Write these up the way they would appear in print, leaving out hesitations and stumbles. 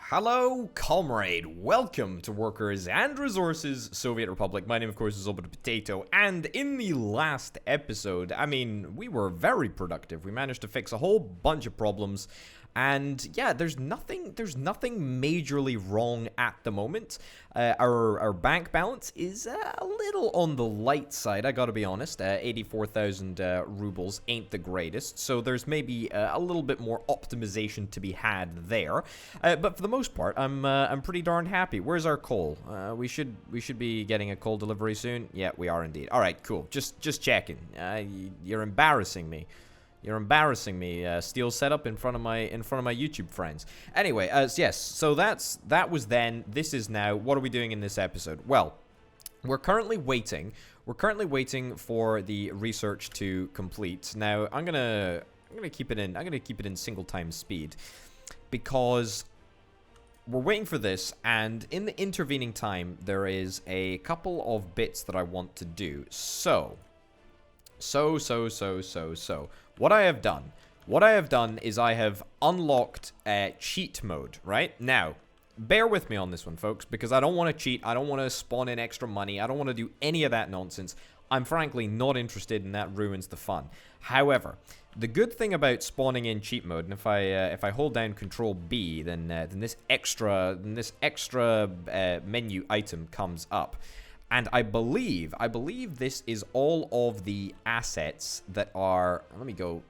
Hello, comrade. Welcome to Workers and Resources Soviet Republic. My name, of course, is Obit Potato, and in the last episode, we were very productive. We managed to fix a whole bunch of problems, and yeah, there's nothing majorly wrong at the moment. Our bank balance is a little on the light side, I gotta be honest. 84,000 rubles ain't the greatest, so there's maybe a little bit more optimization to be had there. But for the most part, I'm pretty darn happy. Where's our coal? We should be getting a coal delivery soon. Yeah, we are indeed. All right, cool. Just checking. You're embarrassing me. You're embarrassing me, Steel setup in front of my YouTube friends. Anyway, yes, so that was then. This is now. What are we doing in this episode? Well, we're currently waiting. We're currently waiting for the research to complete. Now, I'm gonna keep it in. I'm gonna keep it in single time speed because we're waiting for this, and in the intervening time, there is a couple of bits that I want to do. So. What I have done is I have unlocked cheat mode, right? Now, bear with me on this one, folks, because I don't want to cheat. I don't want to spawn in extra money. I don't want to do any of that nonsense. I'm frankly not interested, and that ruins the fun. However, the good thing about spawning in cheat mode, and if I hold down Control B, then this extra menu item comes up. And I believe this is all of the assets that are... Let me go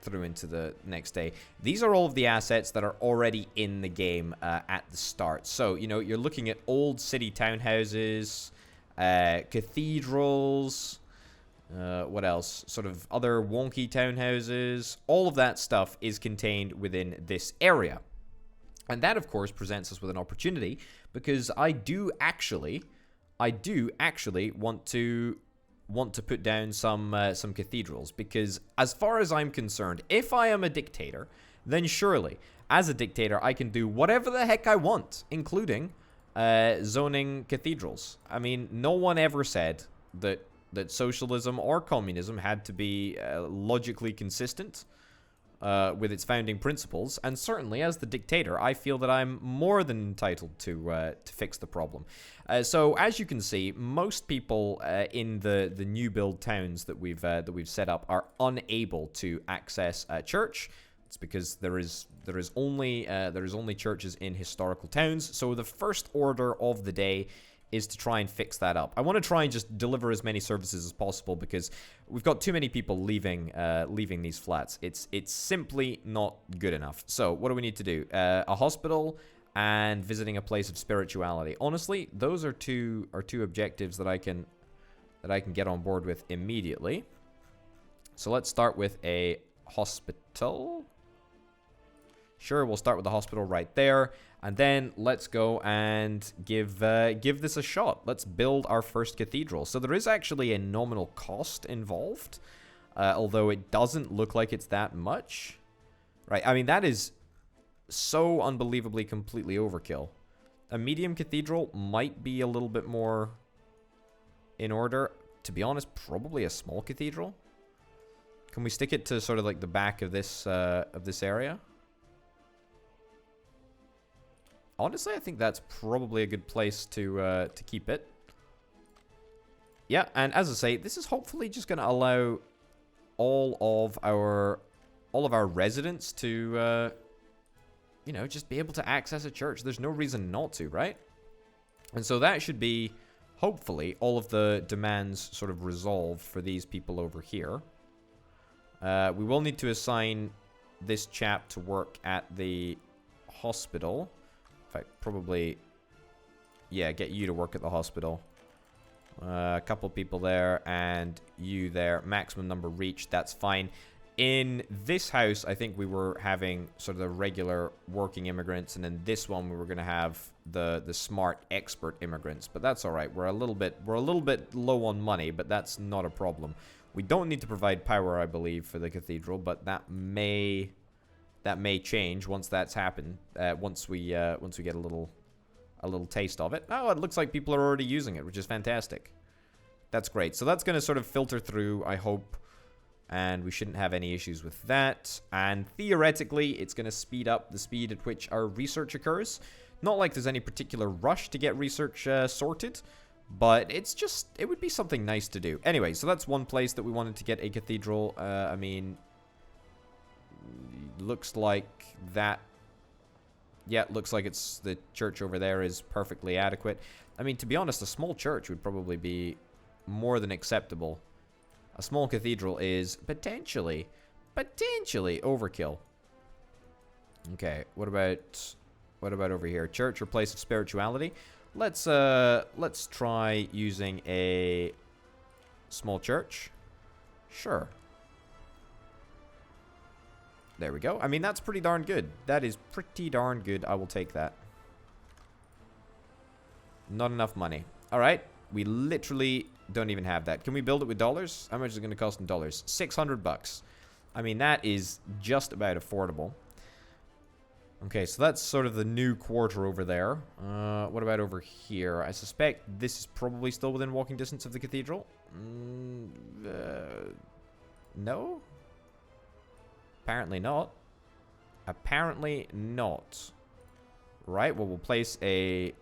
through into the next day. These are all of the assets that are already in the game at the start. So, you know, you're looking at old city townhouses, cathedrals, what else? Sort of other wonky townhouses. All of that stuff is contained within this area. And that, of course, presents us with an opportunity because I do actually want to put down some cathedrals, because as far as I'm concerned, if I am a dictator, then surely as a dictator I can do whatever the heck I want, including zoning cathedrals. I mean, no one ever said that socialism or communism had to be logically consistent with its founding principles, and certainly as the dictator, I feel that I'm more than entitled to fix the problem. So as you can see, most people in the new build towns that we've set up are unable to access a church. It's because there is only churches in historical towns. So the first order of the day is to try and fix that up. I want to try and just deliver as many services as possible because we've got too many people leaving these flats. It's simply not good enough. So what do we need to do? A hospital and visiting a place of spirituality. Honestly, those are two objectives that I can get on board with immediately. So let's start with a hospital. Sure, we'll start with the hospital right there. And then let's go and give this a shot. Let's build our first cathedral. So there is actually a nominal cost involved, although it doesn't look like it's that much. Right, I mean, that is so unbelievably completely overkill. A medium cathedral might be a little bit more in order. To be honest, probably a small cathedral. Can we stick it to sort of like the back of this area? Honestly, I think that's probably a good place to keep it. Yeah, and as I say, this is hopefully just going to allow all of our residents to, you know, just be able to access a church. There's no reason not to, right? And so that should be, hopefully, all of the demands sort of resolved for these people over here. We will need to assign this chap to work at the hospital. In fact, probably, yeah, get you to work at the hospital. A couple people there and you there. Maximum number reached. That's fine. In this house, I think we were having sort of the regular working immigrants, and in this one we were going to have the smart expert immigrants. But that's all right. We're a little bit low on money, but that's not a problem. We don't need to provide power, I believe, for the cathedral, but that may change once that's happened. Once we get a little taste of it. Oh, it looks like people are already using it, which is fantastic. That's great. So that's going to sort of filter through, I hope, and we shouldn't have any issues with that. And theoretically, it's going to speed up the speed at which our research occurs Not like there's any particular rush to get research sorted, but it's just, it would be something nice to do. Anyway, so that's one place that we wanted to get a cathedral. I mean, looks like that. Yeah, it looks like it's the church over there is perfectly adequate. I mean, to be honest, a small church would probably be more than acceptable. A small cathedral is potentially overkill. Okay, what about over here? Church or place of spirituality? Let's try using a small church. Sure. There we go. I mean, that's pretty darn good. That is pretty darn good. I will take that. Not enough money. All right. We literally don't even have that. Can we build it with dollars? How much is it going to cost in dollars? $600. I mean, that is just about affordable. Okay, so that's sort of the new quarter over there. What about over here? I suspect this is probably still within walking distance of the cathedral. No? Apparently not. Apparently not. Right, well, we'll place a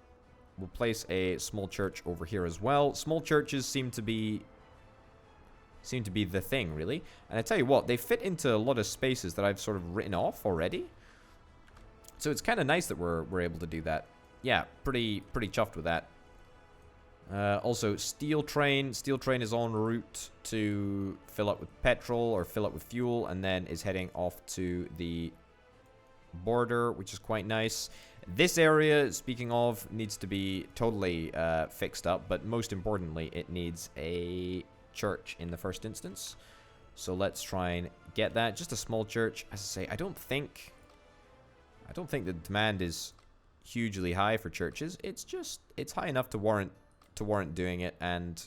small church over here as well. Small churches seem to be the thing, really. And I tell you what, they fit into a lot of spaces that I've sort of written off already. So it's kind of nice that we're able to do that. Yeah, pretty chuffed with that. Also, steel train. Steel train is en route to fill up with petrol or fill up with fuel, and then is heading off to the border, which is quite nice. This area, speaking of, needs to be totally fixed up, but most importantly, it needs a church in the first instance. So let's try and get that. Just a small church. As I say, I don't think the demand is hugely high for churches. It's high enough to warrant doing it. And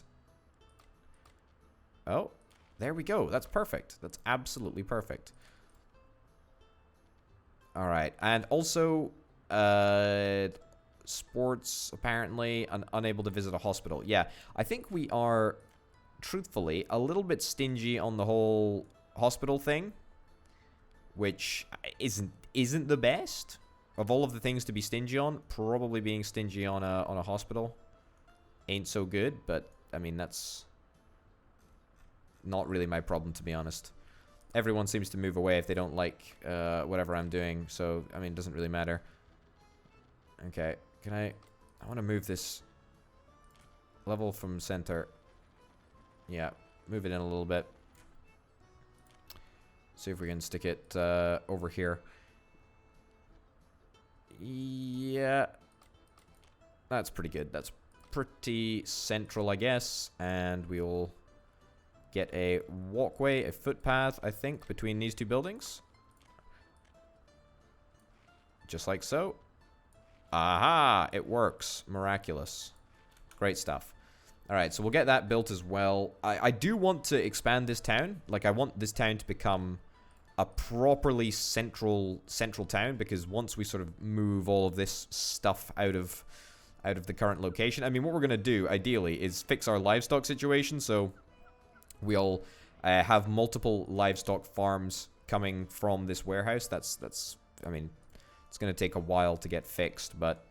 oh, there we go. That's perfect. That's absolutely perfect. All right, and also sports apparently unable to visit a hospital. Yeah, I think we are truthfully a little bit stingy on the whole hospital thing, which isn't the best of all of the things to be stingy on. Probably being stingy on a hospital ain't so good, but I mean, that's not really my problem, to be honest. Everyone seems to move away if they don't like whatever I'm doing, so I mean, it doesn't really matter. Okay, I want to move this level from center. Yeah, move it in a little bit. See if we can stick it over here. Yeah, that's pretty good. That's pretty central, I guess. And we'll get a walkway, a footpath, I think, between these two buildings. Just like so. Aha! It works. Miraculous. Great stuff. Alright, so we'll get that built as well. I do want to expand this town. Like, I want this town to become a properly central town, because once we sort of move all of this stuff out of the current location, I mean, what we're going to do, ideally, is fix our livestock situation, so we'll have multiple livestock farms coming from this warehouse. That's I mean, it's going to take a while to get fixed, but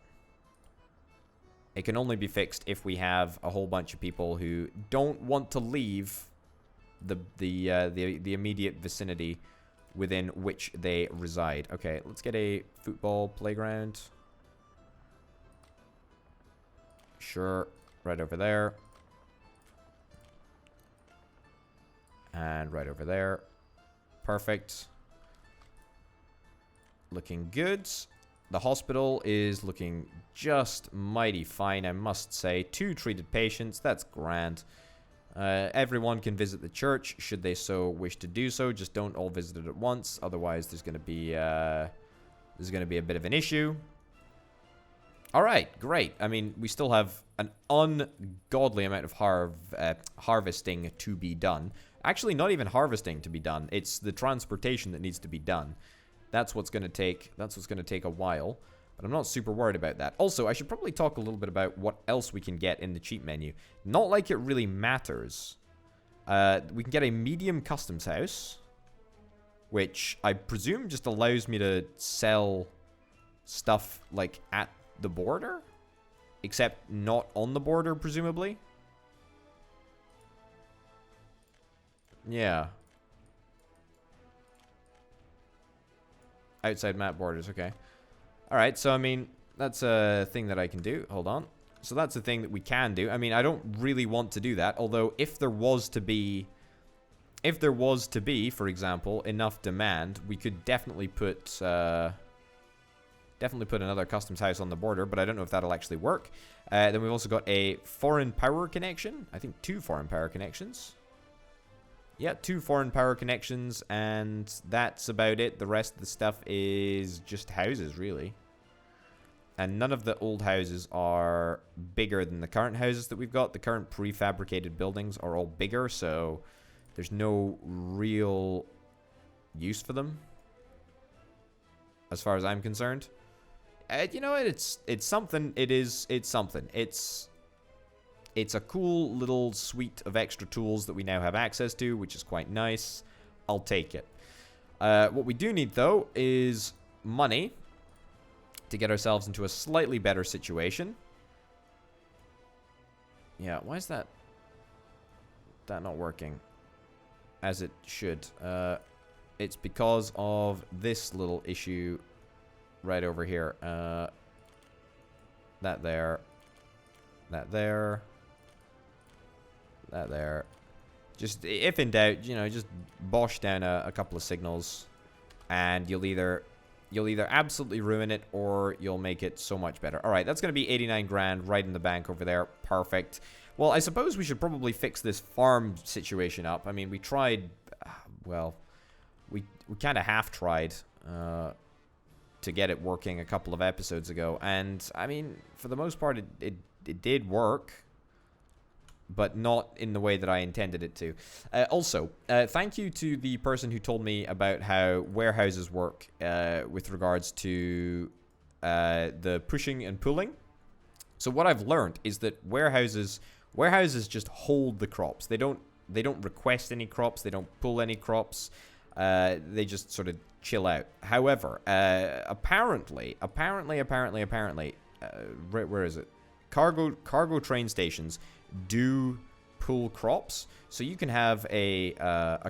it can only be fixed if we have a whole bunch of people who don't want to leave the immediate vicinity within which they reside. Okay, let's get a football playground. Sure, right over there. And right over there. Perfect. Looking good. The hospital is looking just mighty fine, I must say. 2 treated patients. That's grand. Everyone can visit the church should they so wish to do so. Just don't all visit it at once. Otherwise, there's going to be a bit of an issue. All right, great. I mean, we still have an ungodly amount of harvesting to be done. Actually, not even harvesting to be done. It's the transportation that needs to be done. That's what's going to take a while, but I'm not super worried about that. Also, I should probably talk a little bit about what else we can get in the cheap menu. Not like it really matters. We can get a medium customs house, which I presume just allows me to sell stuff like at the border? Except not on the border, presumably? Yeah. Outside map borders, okay. Alright, so I mean, that's a thing that I can do. Hold on. So that's a thing that we can do. I mean, I don't really want to do that, although if there was to be, for example, enough demand, we could definitely put another customs house on the border, but I don't know if that'll actually work. Then we've also got a foreign power connection. I think 2 foreign power connections. Yeah, 2 foreign power connections, and that's about it. The rest of the stuff is just houses, really. And none of the old houses are bigger than the current houses that we've got. The current prefabricated buildings are all bigger, so there's no real use for them, as far as I'm concerned. You know what? It's something. It's something. It's a cool little suite of extra tools that we now have access to, which is quite nice. I'll take it. What we do need, though, is money to get ourselves into a slightly better situation. Yeah, why is that not working as it should? It's because of this little issue right over here. That there. That there. That there. Just, if in doubt, you know, just bosh down a couple of signals, and you'll either absolutely ruin it, or you'll make it so much better. All right, that's going to be 89 grand right in the bank over there. Perfect. Well, I suppose we should probably fix this farm situation up. I mean, we tried, well, we kind of half tried to get it working a couple of episodes ago, and I mean, for the most part, it did work, but not in the way that I intended it to. Also, thank you to the person who told me about how warehouses work with regards to the pushing and pulling. So what I've learned is that warehouses just hold the crops. They don't request any crops. They don't pull any crops. They just sort of chill out. However, apparently, where is it? Cargo train stations do pull crops, so you can have a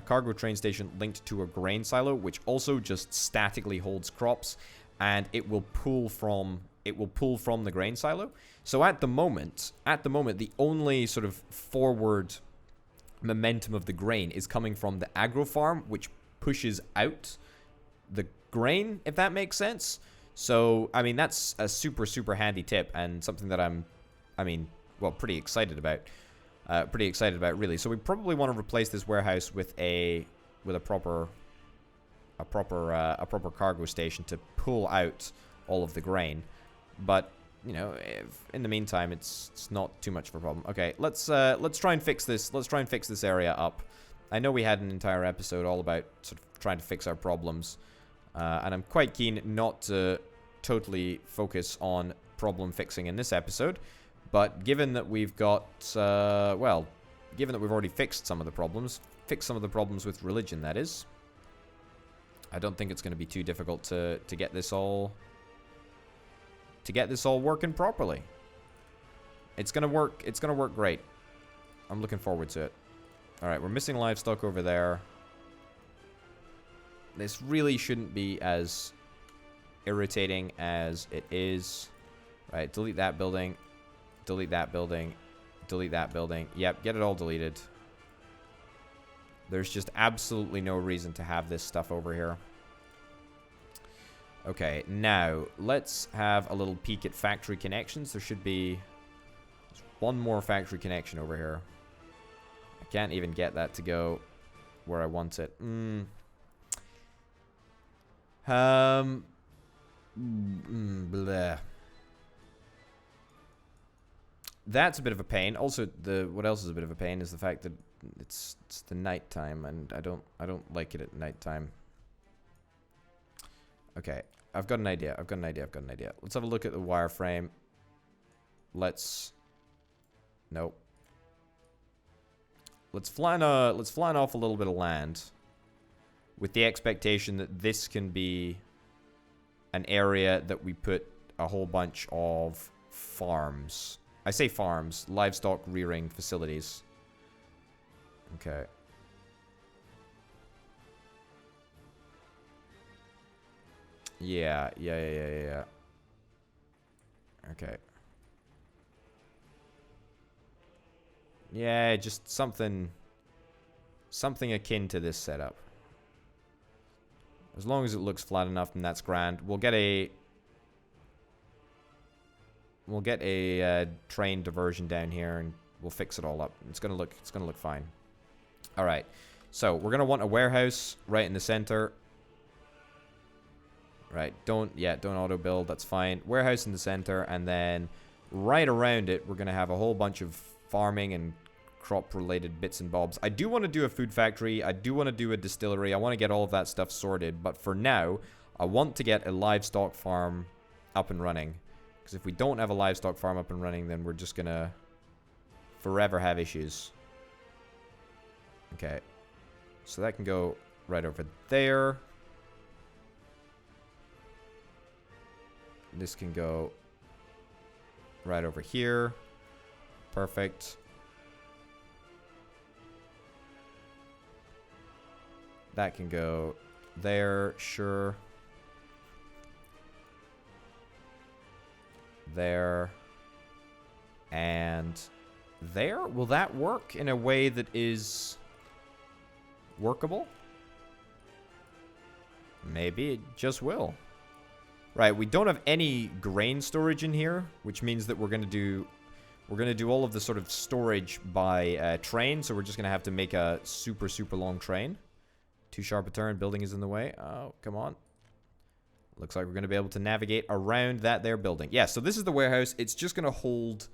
cargo train station linked to a grain silo, which also just statically holds crops, and it will pull from the grain silo. So at the moment, the only sort of forward momentum of the grain is coming from the agro farm, which pushes out the grain, if that makes sense. So I mean, that's a super handy tip, and something that I'm pretty excited about. Really. So we probably want to replace this warehouse with a proper cargo station to pull out all of the grain. But you know, in the meantime, it's not too much of a problem. Okay, let's try and fix this. Let's try and fix this area up. I know we had an entire episode all about sort of trying to fix our problems, and I'm quite keen not to totally focus on problem fixing in this episode. But given that we've got, given that we've already fixed some of the problems with religion, that is, I don't think it's going to be too difficult to get this all working properly. It's gonna work. It's gonna work great. I'm looking forward to it. All right, we're missing livestock over there. This really shouldn't be as irritating as it is. Right, delete that building. Delete that building. Delete that building. Yep, get it all deleted. There's just absolutely no reason to have this stuff over here. Okay, now let's have a little peek at factory connections. There should be one more factory connection over here. I can't even get that to go where I want it. Bleh. That's a bit of a pain. Also, what else is a bit of a pain is the fact that it's the nighttime, and I don't like it at nighttime. Okay, I've got an idea. Let's have a look at the wireframe. Nope. Let's flatten off a little bit of land with the expectation that this can be an area that we put a whole bunch of farms. I say farms, livestock rearing facilities. Okay. Yeah. Okay. Yeah, just something akin to this setup. As long as it looks flat enough, then that's grand. We'll get a train diversion down here, and we'll fix it all up. It's gonna look fine. All right. So we're gonna want a warehouse right in the center. Right. Don't auto build. That's fine. Warehouse in the center, and then right around it, we're gonna have a whole bunch of farming and crop-related bits and bobs. I do want to do a food factory. I do want to do a distillery. I want to get all of that stuff sorted. But for now, I want to get a livestock farm up and running. Because if we don't have a livestock farm up and running, then we're just going to forever have issues. Okay. So that can go right over there. This can go right over here. Perfect. That can go there, sure. There. And there? Will that work in a way that is workable? Maybe it just will. Right, we don't have any grain storage in here, which means that we're going to do all of the sort of storage by train, so we're just going to have to make a super long train. Too sharp a turn, building is in the way. Oh, come on. Looks like we're going to be able to navigate around that there building. Yeah, so this is the warehouse. It's just going to hold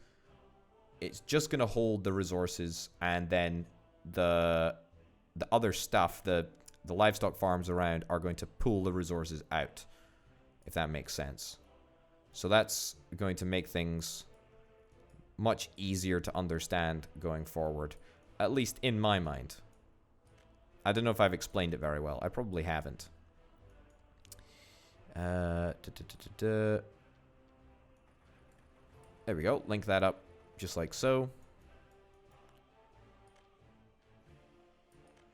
the resources, and then the other stuff, the livestock farms around are going to pull the resources out, if that makes sense. So that's going to make things much easier to understand going forward, at least in my mind. I don't know if I've explained it very well. I probably haven't. There we go. Link that up just like so.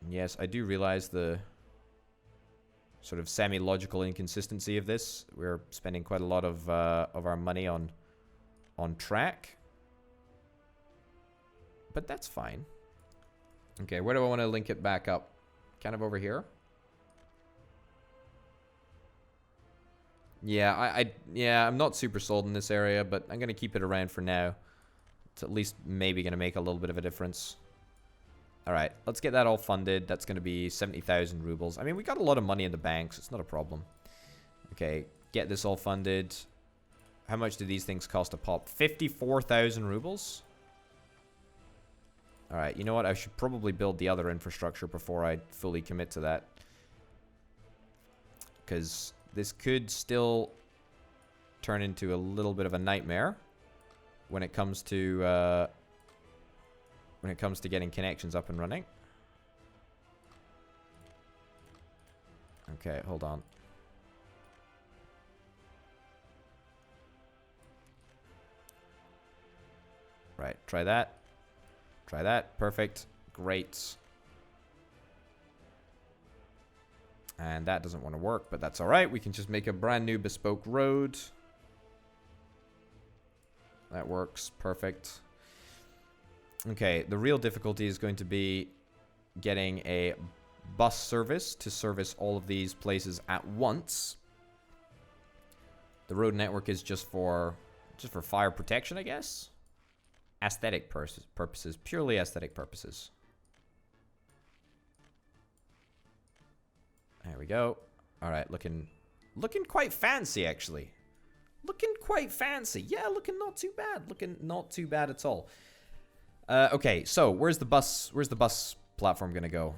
Yes, I do realize the sort of semi-logical inconsistency of this. We're spending quite a lot of our money on track. But that's fine. Okay, where do I want to link it back up? Kind of over here? Yeah, I'm not super sold in this area, but I'm going to keep it around for now. It's at least maybe going to make a little bit of a difference. Alright, let's get that all funded. That's going to be 70,000 rubles. I mean, we got a lot of money in the bank, so it's not a problem. Okay, get this all funded. How much do these things cost a pop? 54,000 rubles? Alright, you know what? I should probably build the other infrastructure before I fully commit to that. Because this could still turn into a little bit of a nightmare when it comes to getting connections up and running. Okay, hold on. Right, try that. Try that. Perfect. Great. And that doesn't want to work, but that's alright. We can just make a brand new bespoke road. That works. Perfect. Okay, the real difficulty is going to be getting a bus service to service all of these places at once. The road network is just for fire protection, I guess. Aesthetic purposes, purely aesthetic purposes. There we go. All right, looking quite fancy, actually. Looking quite fancy. Yeah, looking not too bad. Looking not too bad at all. Okay, so where's the bus platform gonna go?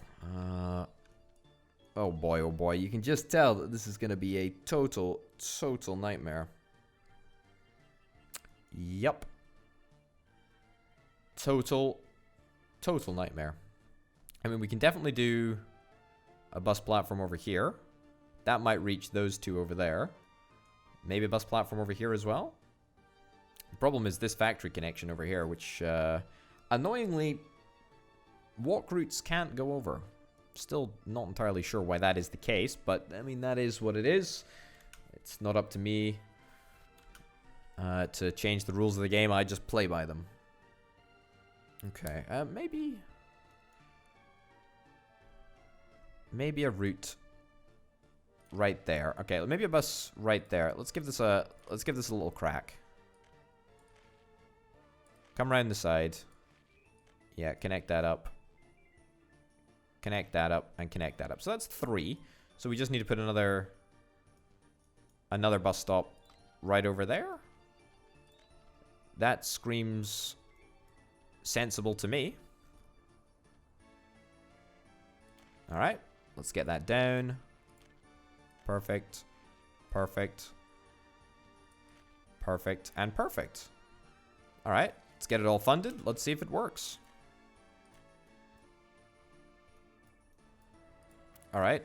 Oh boy, you can just tell that this is gonna be a total nightmare. Yup. Total nightmare. I mean, we can definitely do a bus platform over here. That might reach those two over there. Maybe a bus platform over here as well. The problem is this factory connection over here, which annoyingly walk routes can't go over. Still not entirely sure why that is the case, but I mean, that is what it is. It's not up to me to change the rules of the game. I just play by them. Okay, maybe a route right there. Okay, maybe a bus right there. Let's give this a little crack. Come around the side. Yeah, connect that up. Connect that up and connect that up. So that's 3. So we just need to put another bus stop right over there. That screams sensible to me. All right, let's get that down. Perfect. Perfect. Perfect and perfect. All right, let's get it all funded. Let's see if it works. All right,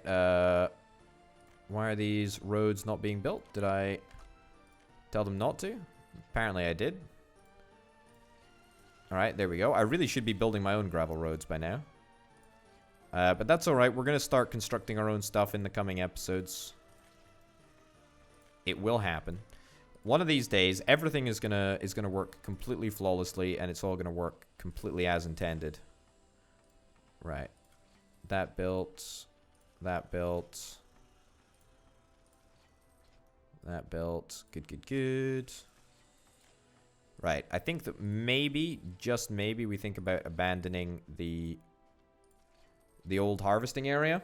why are these roads not being built? Did I tell them not to? Apparently I did. All right, there we go. I really should be building my own gravel roads by now. But that's all right. We're going to start constructing our own stuff in the coming episodes. It will happen. One of these days, everything is gonna work completely flawlessly, and it's all gonna work completely as intended. Right. That built. That built. That built. Good, good, good. Right. I think that maybe, just maybe, we think about abandoning the old harvesting area.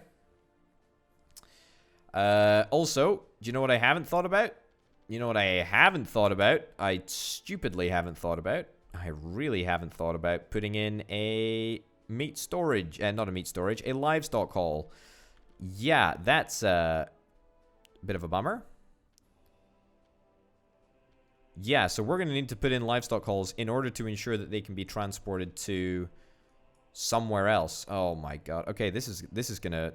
Also, do you know what I haven't thought about? You know what I haven't thought about? I stupidly haven't thought about. I really haven't thought about putting in a meat storage, not a meat storage, a livestock hall. Yeah, that's a bit of a bummer. Yeah, so we're going to need to put in livestock halls in order to ensure that they can be transported to somewhere else. Oh my god. Okay, this is going to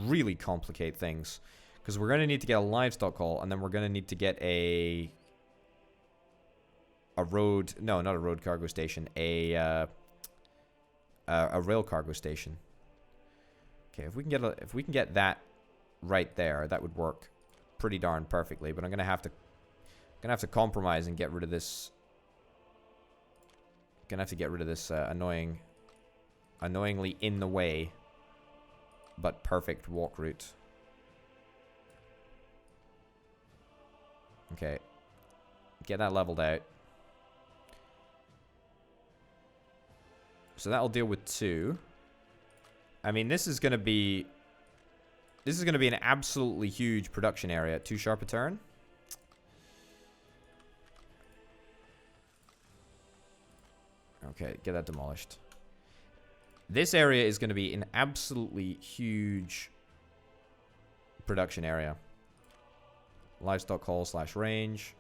really complicate things. Because we're going to need to get a livestock hall, and then we're going to need to get a road... No, not a road cargo station. A rail cargo station. Okay, if we can get that right there, that would work pretty darn perfectly. But I'm going to have to compromise and get rid of this. Gonna have to get rid of this annoyingly in the way, but perfect walk route. Okay, get that leveled out. So that'll deal with 2. I mean, this is gonna be an absolutely huge production area. Too sharp a turn. Okay, get that demolished. This area is going to be an absolutely huge production area. Livestock hall / range.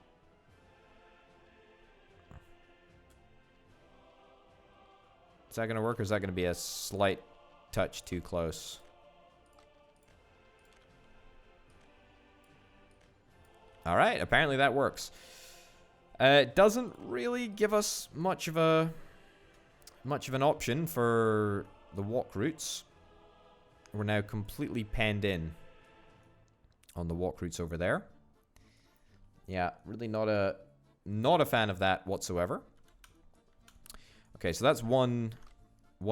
Is that going to work, or is that going to be a slight touch too close? All right, apparently that works. It doesn't really give us much of an option for the walk routes. We're now completely penned in on the walk routes over there. Yeah, really not a fan of that whatsoever. Okay, so that's one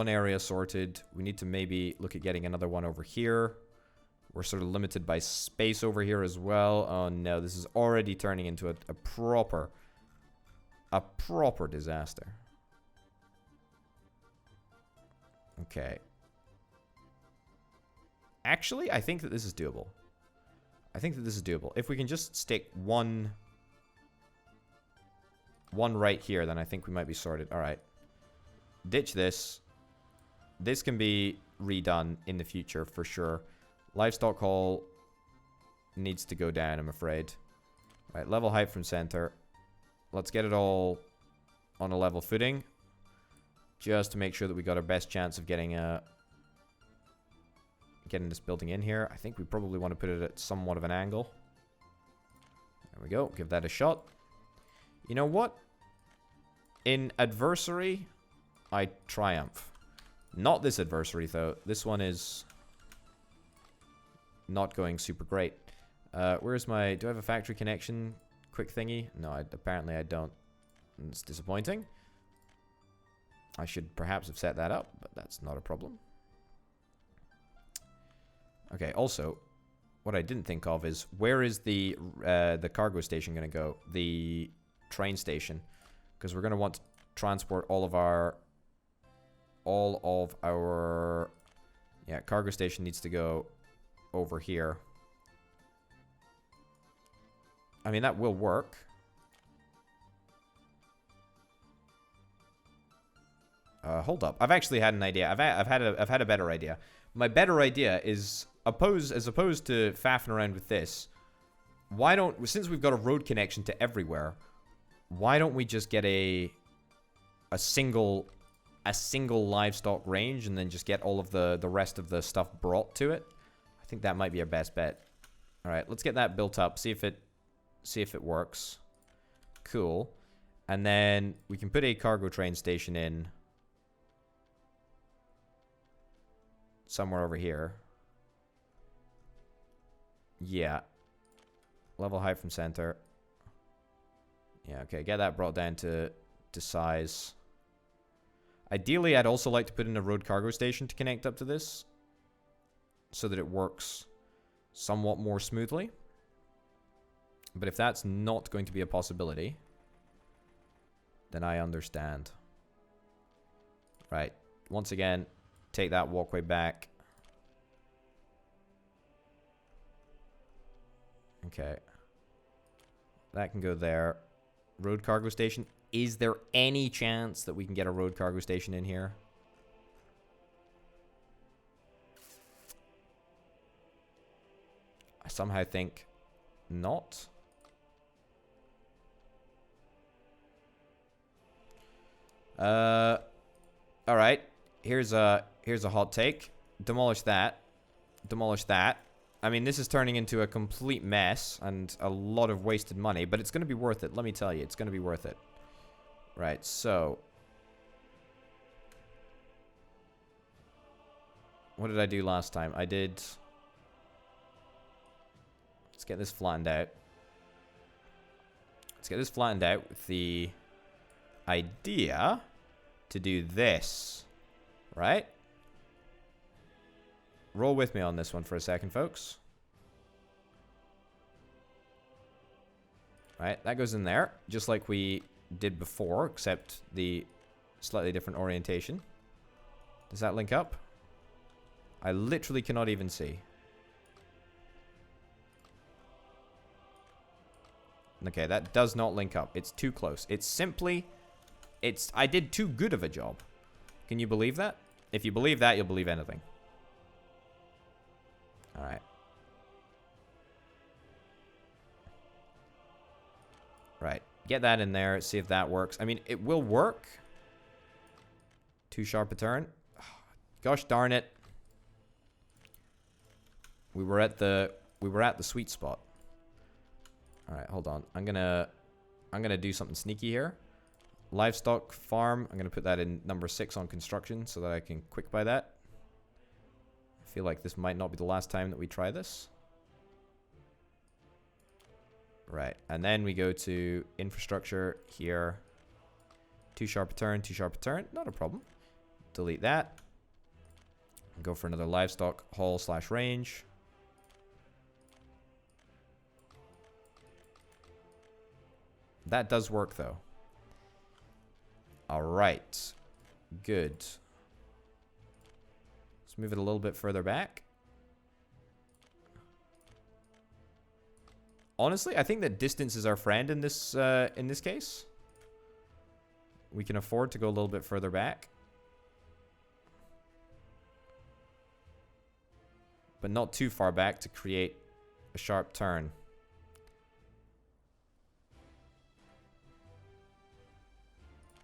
area sorted. We need to maybe look at getting another one over here. We're sort of limited by space over here as well. Oh no, this is already turning into a proper disaster. Okay. Actually, I think that this is doable. If we can just stick one right here, then I think we might be sorted. All right. Ditch this. This can be redone in the future for sure. Livestock hall needs to go down, I'm afraid. All right, level height from center. Let's get it all on a level footing, just to make sure that we got our best chance of getting this building in here. I think we probably want to put it at somewhat of an angle. There we go. Give that a shot. You know what? In adversary, I triumph. Not this adversary, though. This one is not going super great. Where's my... Do I have a factory connection quick thingy? No, apparently I don't. It's disappointing. I should perhaps have set that up, but that's not a problem. Okay, also, what I didn't think of is, where is the cargo station going to go? The train station. Because we're going to want to transport all of our... Yeah, cargo station needs to go over here. I mean, that will work. Hold up. I've actually had an idea. I've had a better idea. My better idea is, as opposed to faffing around with this, why don't, since we've got a road connection to everywhere, why don't we just get a single livestock range and then just get all of the rest of the stuff brought to it? I think that might be our best bet. All right, let's get that built up. See if it works. Cool. And then we can put a cargo train station in somewhere over here. Yeah. Level height from center. Yeah, okay. Get that brought down to size. Ideally, I'd also like to put in a road cargo station to connect up to this, so that it works somewhat more smoothly. But if that's not going to be a possibility, then I understand. Right. Once again, take that walkway back. Okay. That can go there. Road cargo station. Is there any chance that we can get a road cargo station in here? I somehow think not. All right. Here's a hot take. Demolish that. Demolish that. I mean, this is turning into a complete mess and a lot of wasted money, but it's going to be worth it. Let me tell you, it's going to be worth it. Right, so what did I do last time? I did... Let's get this flattened out. Let's get this flattened out with the idea to do this. Right? Roll with me on this one for a second, folks. Right, that goes in there, just like we did before, except the slightly different orientation. Does that link up? I literally cannot even see. Okay, that does not link up. It's too close. It's simply... I did too good of a job. Can you believe that? If you believe that, you'll believe anything. Alright. Right. Get that in there. See if that works. I mean, it will work. Too sharp a turn. Gosh darn it. We were at the sweet spot. Alright, hold on. I'm gonna do something sneaky here. Livestock farm. I'm gonna put that in number 6 on construction so that I can quick buy that. I feel like this might not be the last time that we try this. Right, and then we go to infrastructure here. Too sharp a turn, too sharp a turn. Not a problem. Delete that. Go for another livestock haul / range. That does work though. All right, good. Let's move it a little bit further back. Honestly, I think that distance is our friend in this case. We can afford to go a little bit further back. But not too far back to create a sharp turn.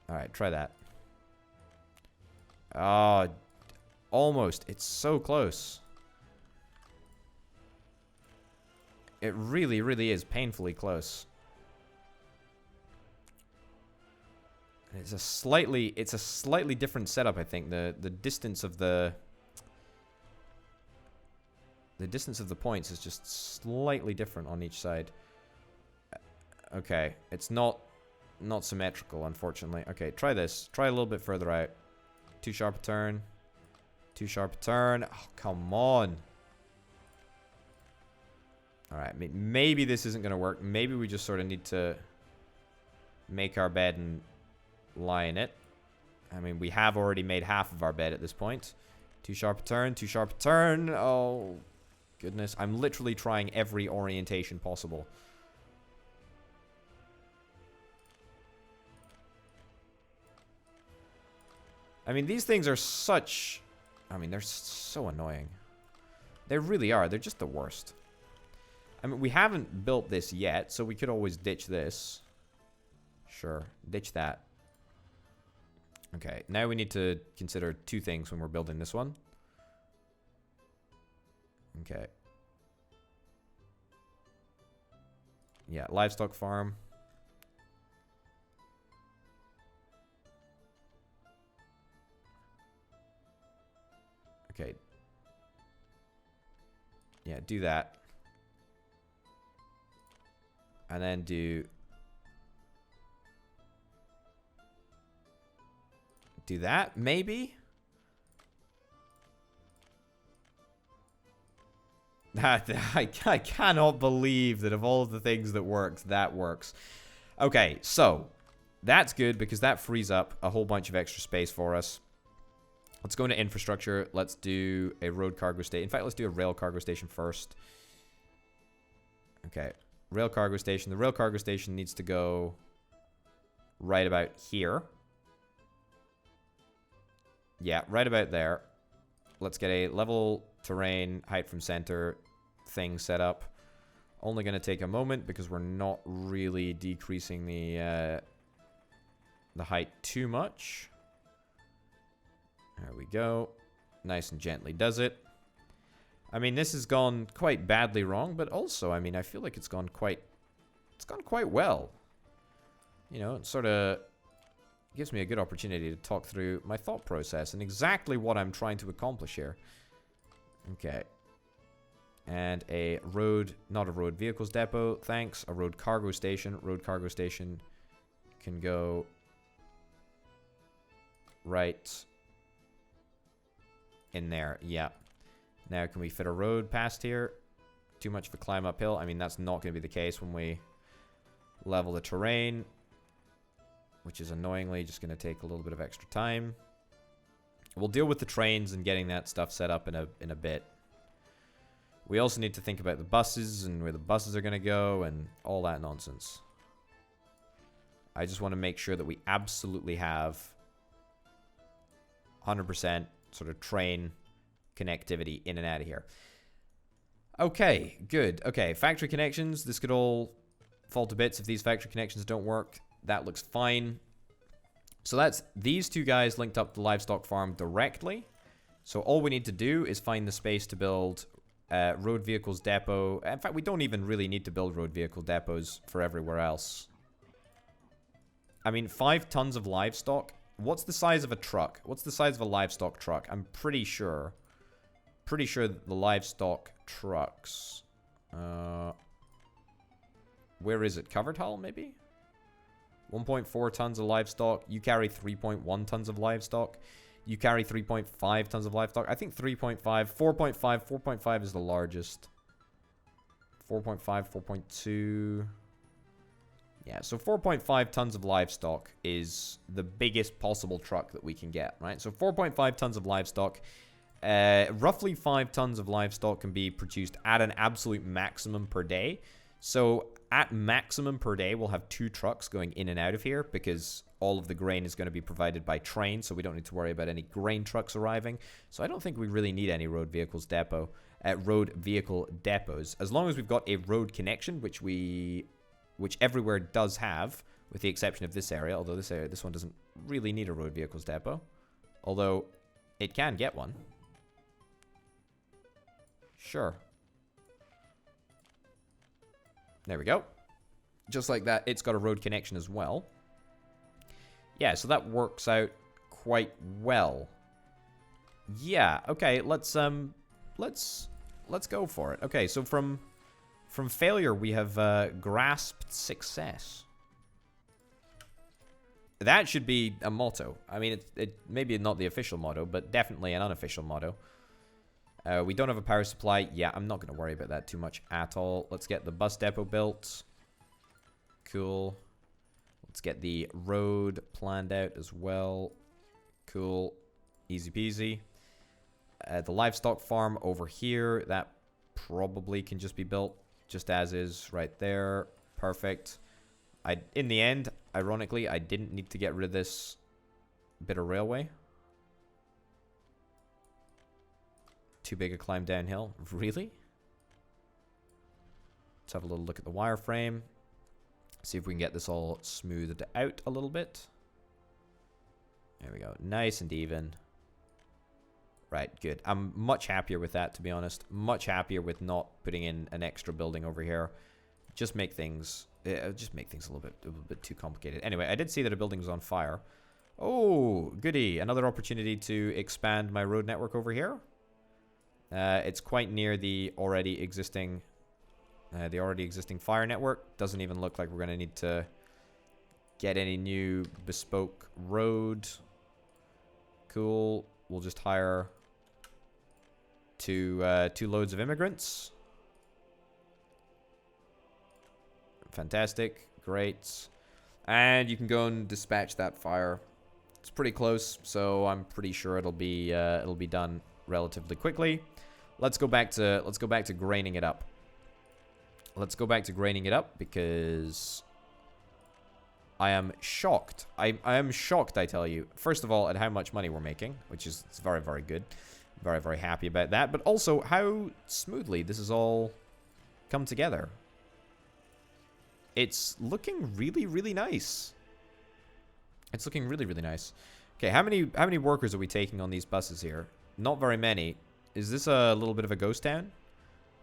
Alright, try that. Oh, almost. It's so close. It really, really is painfully close. And it's a slightly different setup, I think. The distance of the distance of the points is just slightly different on each side. Okay, it's not symmetrical, unfortunately. Okay, try this. Try a little bit further out. Too sharp a turn. Too sharp a turn. Oh, come on. Alright, maybe this isn't going to work. Maybe we just sort of need to make our bed and lie in it. I mean, we have already made half of our bed at this point. Too sharp a turn. Too sharp a turn. Oh, goodness. I'm literally trying every orientation possible. I mean, these things are such... I mean, they're so annoying. They really are. They're just the worst. I mean, we haven't built this yet, so we could always ditch this. Sure. Ditch that. Okay. Now we need to consider two things when we're building this one. Okay. Yeah, livestock farm. Okay. Yeah, do that. And then do that, maybe? I cannot believe that of all of the things that works, that works. Okay, so that's good because that frees up a whole bunch of extra space for us. Let's go into infrastructure. Let's do a road cargo station. In fact, let's do a rail cargo station first. Okay. Rail cargo station. The rail cargo station needs to go right about here. Yeah, right about there. Let's get a level terrain, height from center thing set up. Only going to take a moment because we're not really decreasing the height too much. There we go. Nice and gently does it. I mean, this has gone quite badly wrong, but also, I mean, I feel like it's gone quite well. You know, it sort of gives me a good opportunity to talk through my thought process and exactly what I'm trying to accomplish here. Okay. And a road, not a road vehicles depot, thanks. A road cargo station. Road cargo station can go right in there. Yeah. Now, can we fit a road past here? Too much of a climb uphill? I mean, that's not going to be the case when we level the terrain, which is annoyingly just going to take a little bit of extra time. We'll deal with the trains and getting that stuff set up in a bit. We also need to think about the buses and where the buses are going to go and all that nonsense. I just want to make sure that we absolutely have 100% sort of train connectivity in and out of here. Okay, good. Okay, factory connections. This could all fall to bits if these factory connections don't work. That looks fine. So that's these two guys linked up the livestock farm directly. So all we need to do is find the space to build road vehicles depot. In fact, we don't even really need to build road vehicle depots for everywhere else. I mean, 5 tons of livestock. What's the size of a truck? What's the size of a livestock truck? I'm pretty sure that the livestock trucks. Where is it? Covered hull, maybe? 1.4 tons of livestock. You carry 3.1 tons of livestock. You carry 3.5 tons of livestock. I think 3.5, 4.5. 4.5 is the largest. 4.5, 4.2. Yeah, so 4.5 tons of livestock is the biggest possible truck that we can get, right? So 4.5 tons of livestock. Roughly 5 tons of livestock can be produced at an absolute maximum per day. So at maximum per day, we'll have 2 trucks going in and out of here because all of the grain is going to be provided by train, so we don't need to worry about any grain trucks arriving. So I don't think we really need any road vehicle depots, as long as we've got a road connection, which everywhere does have, with the exception of this area. Although this one doesn't really need a road vehicles depot, although it can get one. Sure. There we go. Just like that, it's got a road connection as well. Yeah, so that works out quite well. Yeah, okay, let's go for it. Okay, so from failure, we have grasped success. That should be a motto. I mean, it maybe not the official motto, but definitely an unofficial motto. We don't have a power supply. Yeah, I'm not going to worry about that too much at all. Let's get the bus depot built. Cool. Let's get the road planned out as well. Cool. Easy peasy. The livestock farm over here, that probably can just be built just as is right there. Perfect. In the end, ironically, I didn't need to get rid of this bit of railway. Too big a climb downhill. Really? Let's have a little look at the wireframe. See if we can get this all smoothed out a little bit. There we go. Nice and even. Right, good. I'm much happier with that, to be honest. Much happier with not putting in an extra building over here. Just make things a little bit too complicated. Anyway, I did see that a building was on fire. Oh, goody. Another opportunity to expand my road network over here. It's quite near the already existing fire network. Doesn't even look like we're going to need to get any new bespoke road. Cool. We'll just hire two loads of immigrants. Fantastic. Great. And you can go and dispatch that fire. It's pretty close, so I'm pretty sure it'll be done relatively quickly. Let's go back to graining it up. Let's go back to graining it up because I am shocked. I am shocked, I tell you. First of all, at how much money we're making, which is very, very good. Very, very happy about that. But also how smoothly this has all come together. It's looking really, really nice. It's looking really, really nice. Okay, how many workers are we taking on these buses here? Not very many. Is this a little bit of a ghost town?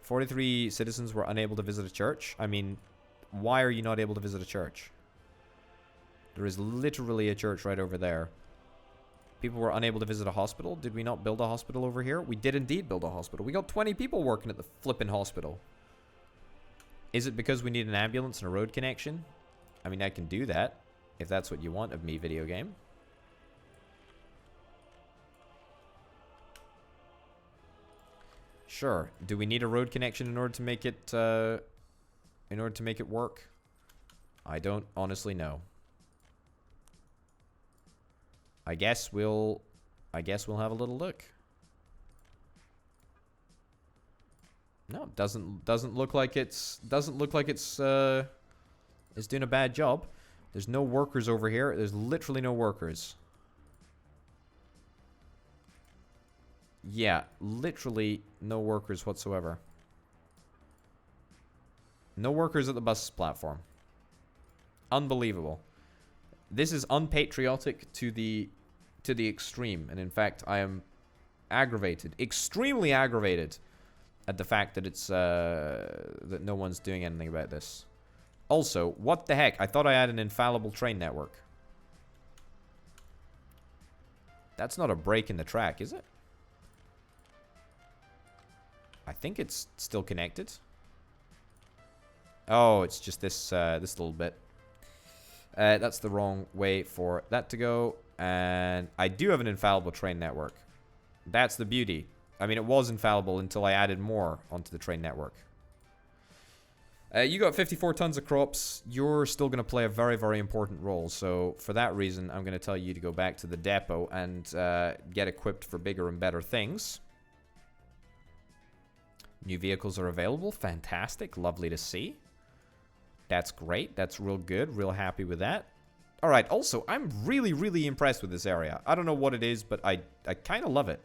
43 citizens were unable to visit a church. I mean, why are you not able to visit a church? There is literally a church right over there. People were unable to visit a hospital. Did we not build a hospital over here? We did indeed build a hospital. We got 20 people working at the flippin' hospital. Is it because we need an ambulance and a road connection? I mean, I can do that if that's what you want of me, video game. Sure. Do we need a road connection in order to make it work? I don't honestly know. I guess we'll have a little look. No, doesn't look like it's doing a bad job. There's no workers over here. There's literally no workers. Yeah, literally no workers whatsoever. No workers at the bus platform. Unbelievable. This is unpatriotic to the extreme, and in fact, I am aggravated, extremely aggravated, at the fact that it's that no one's doing anything about this. Also, what the heck? I thought I had an infallible train network. That's not a break in the track, is it? I think it's still connected. Oh, it's just this this little bit. That's the wrong way for that to go. And I do have an infallible train network. That's the beauty. I mean, it was infallible until I added more onto the train network. You got 54 tons of crops. You're still going to play a very, very important role. So for that reason, I'm going to tell you to go back to the depot and get equipped for bigger and better things. New vehicles are available. Fantastic. Lovely to see. That's great. That's real good. Real happy with that. All right. Also, I'm really, really impressed with this area. I don't know what it is, but I kind of love it.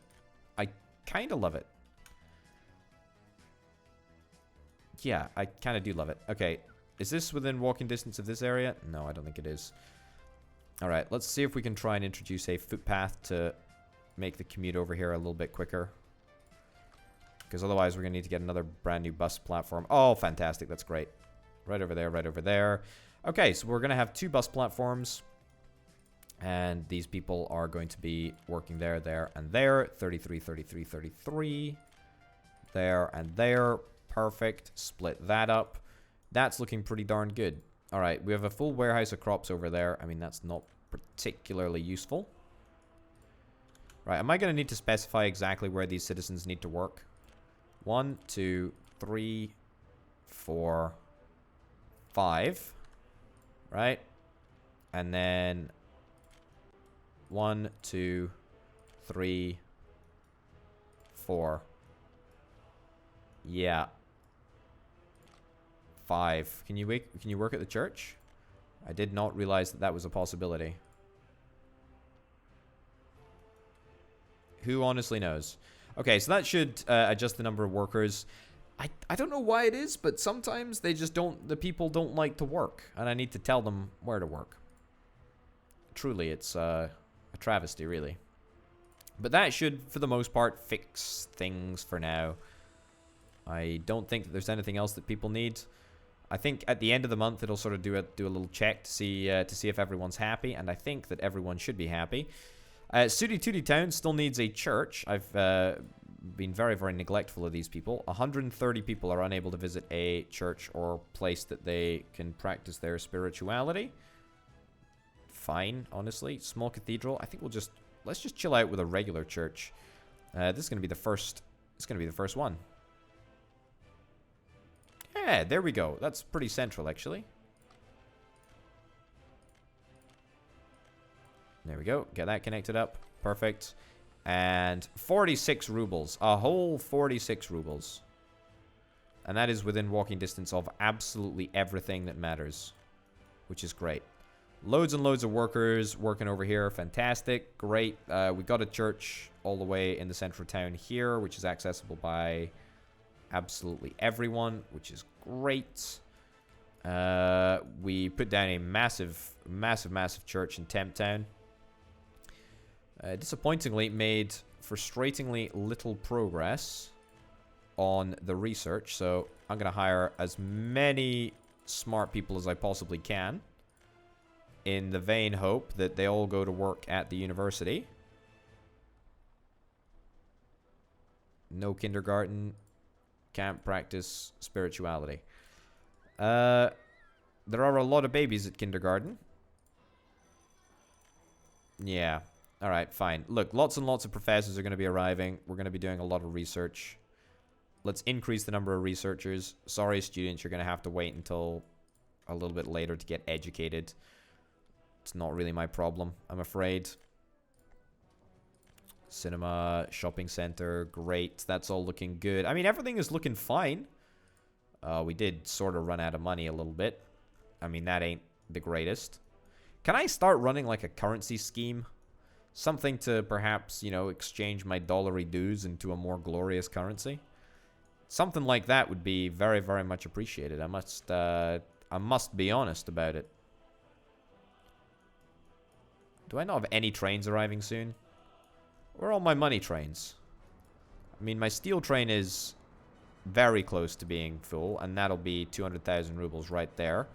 I kind of love it. Yeah, I kind of do love it. Okay. Is this within walking distance of this area? No, I don't think it is. All right. Let's see if we can try and introduce a footpath to make the commute over here a little bit quicker. Because otherwise we're going to need to get another brand new bus platform. Oh, fantastic. That's great. Right over there, right over there. Okay, so we're going to have 2 bus platforms. And these people are going to be working there, there, and there. 33, 33, 33. There and there. Perfect. Split that up. That's looking pretty darn good. All right, we have a full warehouse of crops over there. I mean, that's not particularly useful. Right, am I going to need to specify exactly where these citizens need to work? 1, 2, 3, 4, 5. Right? And then 1, 2, 3, 4. Yeah. 5. Can you work at the church? I did not realize that that was a possibility. Who honestly knows? Okay, so that should adjust the number of workers. I don't know why it is, but sometimes they just don't, the people don't like to work, and I need to tell them where to work. Truly, it's a travesty, really. But that should, for the most part, fix things for now. I don't think that there's anything else that people need. I think at the end of the month it'll sort of do a little check to see if everyone's happy, and I think that everyone should be happy. Sooty Tooty Town still needs a church. I've been very, very neglectful of these people. 130 people are unable to visit a church or place that they can practice their spirituality. Fine, honestly. Small cathedral. I think let's just chill out with a regular church. This is going to be the first. It's going to be the first one. Yeah, there we go. That's pretty central, actually. There we go. Get that connected up. Perfect. And 46 rubles. A whole 46 rubles. And that is within walking distance of absolutely everything that matters. Which is great. Loads and loads of workers working over here. Fantastic. Great. We got a church all the way in the central town here, which is accessible by absolutely everyone, which is great. We put down a massive, massive, massive church in Temp Town. Disappointingly, made frustratingly little progress on the research, so I'm going to hire as many smart people as I possibly can in the vain hope that they all go to work at the university. No kindergarten. Can't practice spirituality. There are a lot of babies at kindergarten. Yeah. Alright, fine. Look, lots and lots of professors are going to be arriving. We're going to be doing a lot of research. Let's increase the number of researchers. Sorry, students, you're going to have to wait until a little bit later to get educated. It's not really my problem, I'm afraid. Cinema, shopping center, great. That's all looking good. I mean, everything is looking fine. We did sort of run out of money a little bit. I mean, that ain't the greatest. Can I start running like a currency scheme? Something to perhaps, you know, exchange my dollary dues into a more glorious currency? Something like that would be very, very much appreciated. I must be honest about it. Do I not have any trains arriving soon? Where are all my money trains? I mean, my steel train is very close to being full, and that'll be 200,000 rubles right there.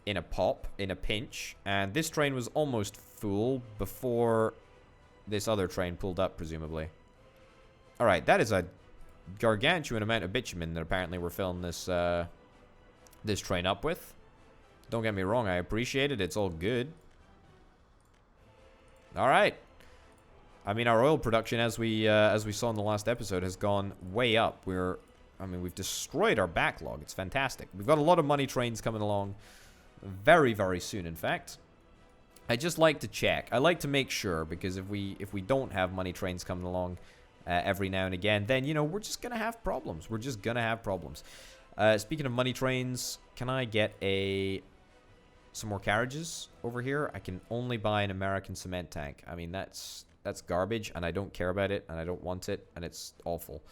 In a pop, in a pinch. And this train was almost full before this other train pulled up, presumably. Alright, that is a gargantuan amount of bitumen that apparently we're filling this, this train up with. Don't get me wrong, I appreciate it. It's all good. Alright. I mean, our oil production, as we saw in the last episode, has gone way up. We've destroyed our backlog. It's fantastic. We've got a lot of money trains coming along very, very soon, in fact. I just like to check. I like to make sure, because if we don't have money trains coming along every now and again, then, you know, we're just going to have problems. We're just going to have problems. Speaking of money trains, can I get some more carriages over here? I can only buy an American cement tank. I mean, that's garbage, and I don't care about it, and I don't want it, and it's awful.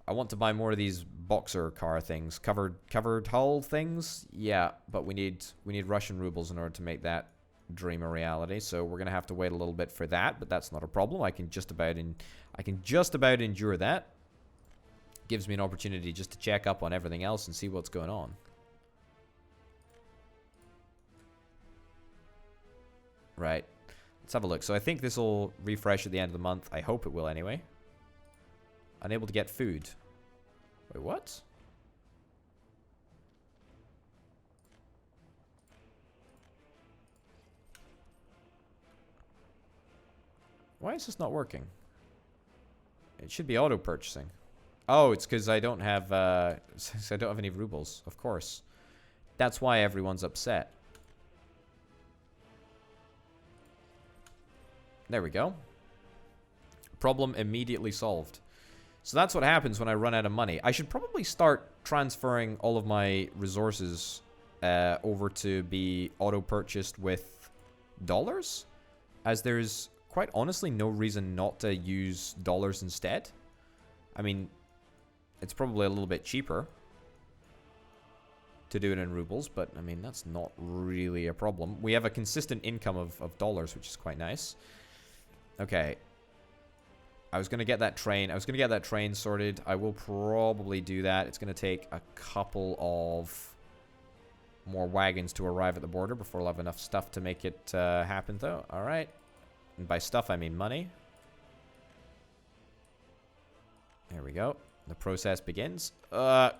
I want to buy more of these boxer car things, covered hull things. Yeah, but we need Russian rubles in order to make that dream a reality. So we're gonna have to wait a little bit for that, but that's not a problem. I can just about endure that. Gives me an opportunity just to check up on everything else and see what's going on. Right. Let's have a look. So I think this will refresh at the end of the month. I hope it will anyway. Unable to get food. Wait, what? Why is this not working? It should be auto purchasing. Oh, it's because I don't have any rubles, of course. That's why everyone's upset. There we go. Problem immediately solved. So that's what happens when I run out of money. I should probably start transferring all of my resources over to be auto-purchased with dollars, as there's quite honestly no reason not to use dollars instead. I mean, it's probably a little bit cheaper to do it in rubles, but I mean, that's not really a problem. We have a consistent income of dollars, which is quite nice. Okay. I was going to get that train. I was going to get that train sorted. I will probably do that. It's going to take a couple of more wagons to arrive at the border before we'll have enough stuff to make it happen, though. All right. And by stuff, I mean money. There we go. The process begins. All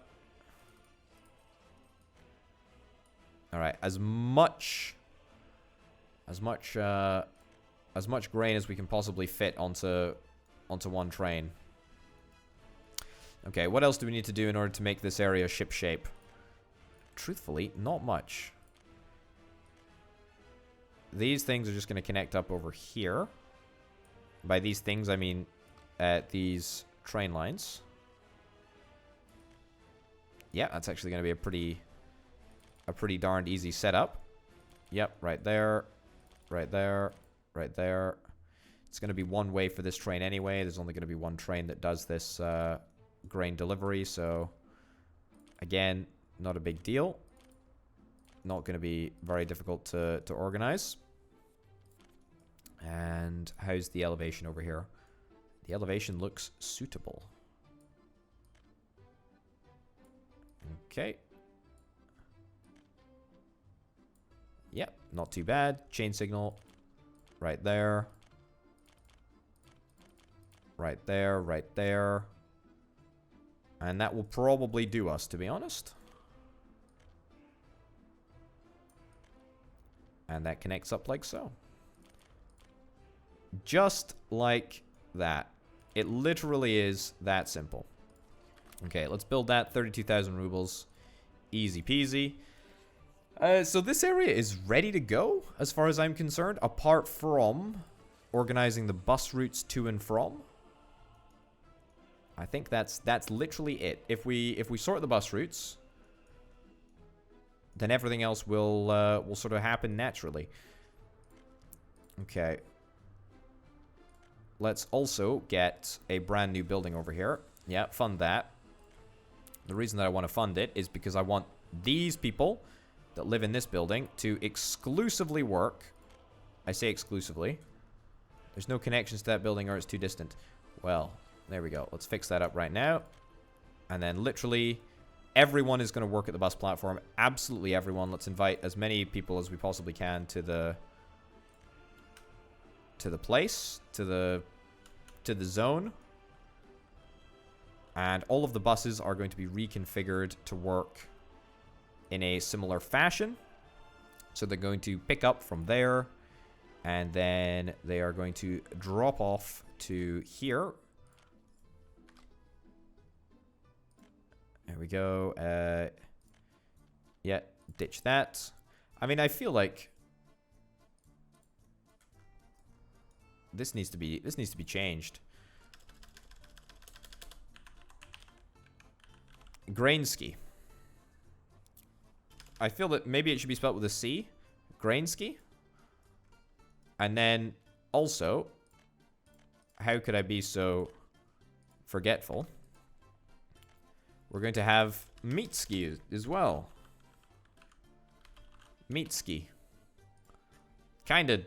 right. As much grain as we can possibly fit onto one train. Okay, what else do we need to do in order to make this area ship-shape? Truthfully, not much. These things are just going to connect up over here. By these things, I mean these train lines. Yeah, that's actually going to be a pretty darned easy setup. Yep, right there, right there, right there. It's going to be one way for this train anyway. There's only going to be one train that does this grain delivery, so again, not a big deal. Not going to be very difficult to organize. And how's the elevation over here? The elevation looks suitable. Okay. Yep, not too bad. Chain signal right there. Right there, right there. And that will probably do us, to be honest. And that connects up like so. Just like that. It literally is that simple. Okay, let's build that. 32,000 rubles. Easy peasy. So this area is ready to go, as far as I'm concerned, apart from organizing the bus routes to and from. I think that's literally it. If we sort the bus routes, then everything else will sort of happen naturally. Okay. Let's also get a brand new building over here. Yeah, fund that. The reason that I want to fund it is because I want these people that live in this building to exclusively work. I say exclusively. There's no connections to that building or it's too distant. Well, there we go. Let's fix that up right now. And then literally everyone is going to work at the bus platform. Absolutely everyone. Let's invite as many people as we possibly can to the place, to the zone. And all of the buses are going to be reconfigured to work in a similar fashion. So they're going to pick up from there, and then they are going to drop off to here. There we go. Yeah, ditch that. I mean, I feel like this needs to be changed. Grainscy. I feel that maybe it should be spelled with a C. Grainscy. And then also, how could I be so forgetful? We're going to have Meatsky as well. Meatsky. Kind of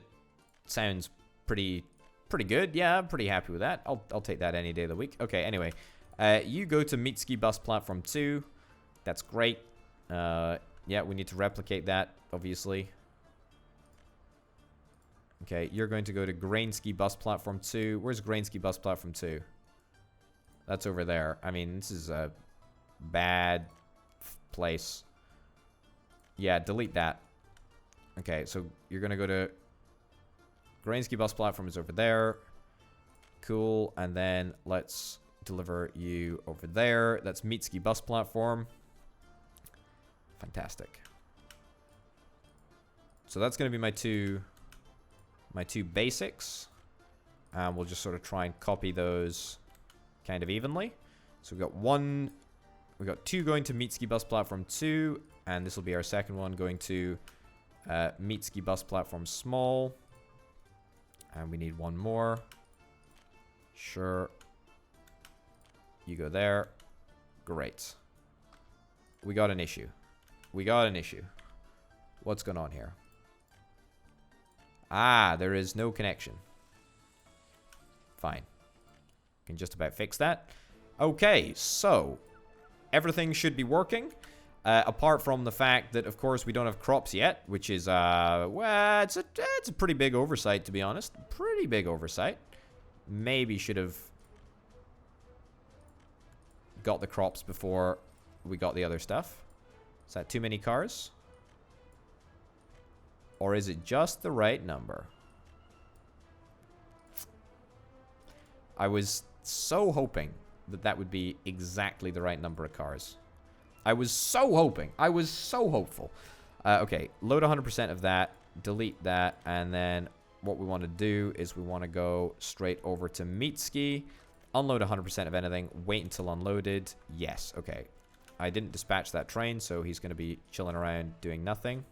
sounds pretty good. Yeah, I'm pretty happy with that. I'll take that any day of the week. Okay, anyway. You go to Meatsky Bus Platform 2. That's great. Yeah, we need to replicate that, obviously. Okay, you're going to go to Grainscy bus platform 2. Where's Grainscy bus platform 2? That's over there. I mean, this is a bad place. Yeah, delete that. Okay, so you're going to go to Grainscy bus platform is over there. Cool. And then let's deliver you over there. That's Meetsky bus platform. Fantastic. So that's going to be my two basics. And we'll just sort of try and copy those kind of evenly. So we've got 2 going to Meetsky bus platform 2, and this will be our second one going to Meetsky bus platform small. And we need 1 more. Sure. You go there. Great. We got an issue. What's going on here? Ah, there is no connection. Fine. Can just about fix that. Okay, so everything should be working. Apart from the fact that, of course, we don't have crops yet, which is, well, it's a pretty big oversight, to be honest. Pretty big oversight. Maybe should have got the crops before we got the other stuff. Is that too many cars? Or is it just the right number? I was so hoping that that would be exactly the right number of cars. I was so hoping. I was so hopeful. Okay, load 100% of that. Delete that. And then what we want to do is we want to go straight over to Meetsky. Unload 100% of anything. Wait until unloaded. Yes, okay. I didn't dispatch that train, so he's going to be chilling around doing nothing.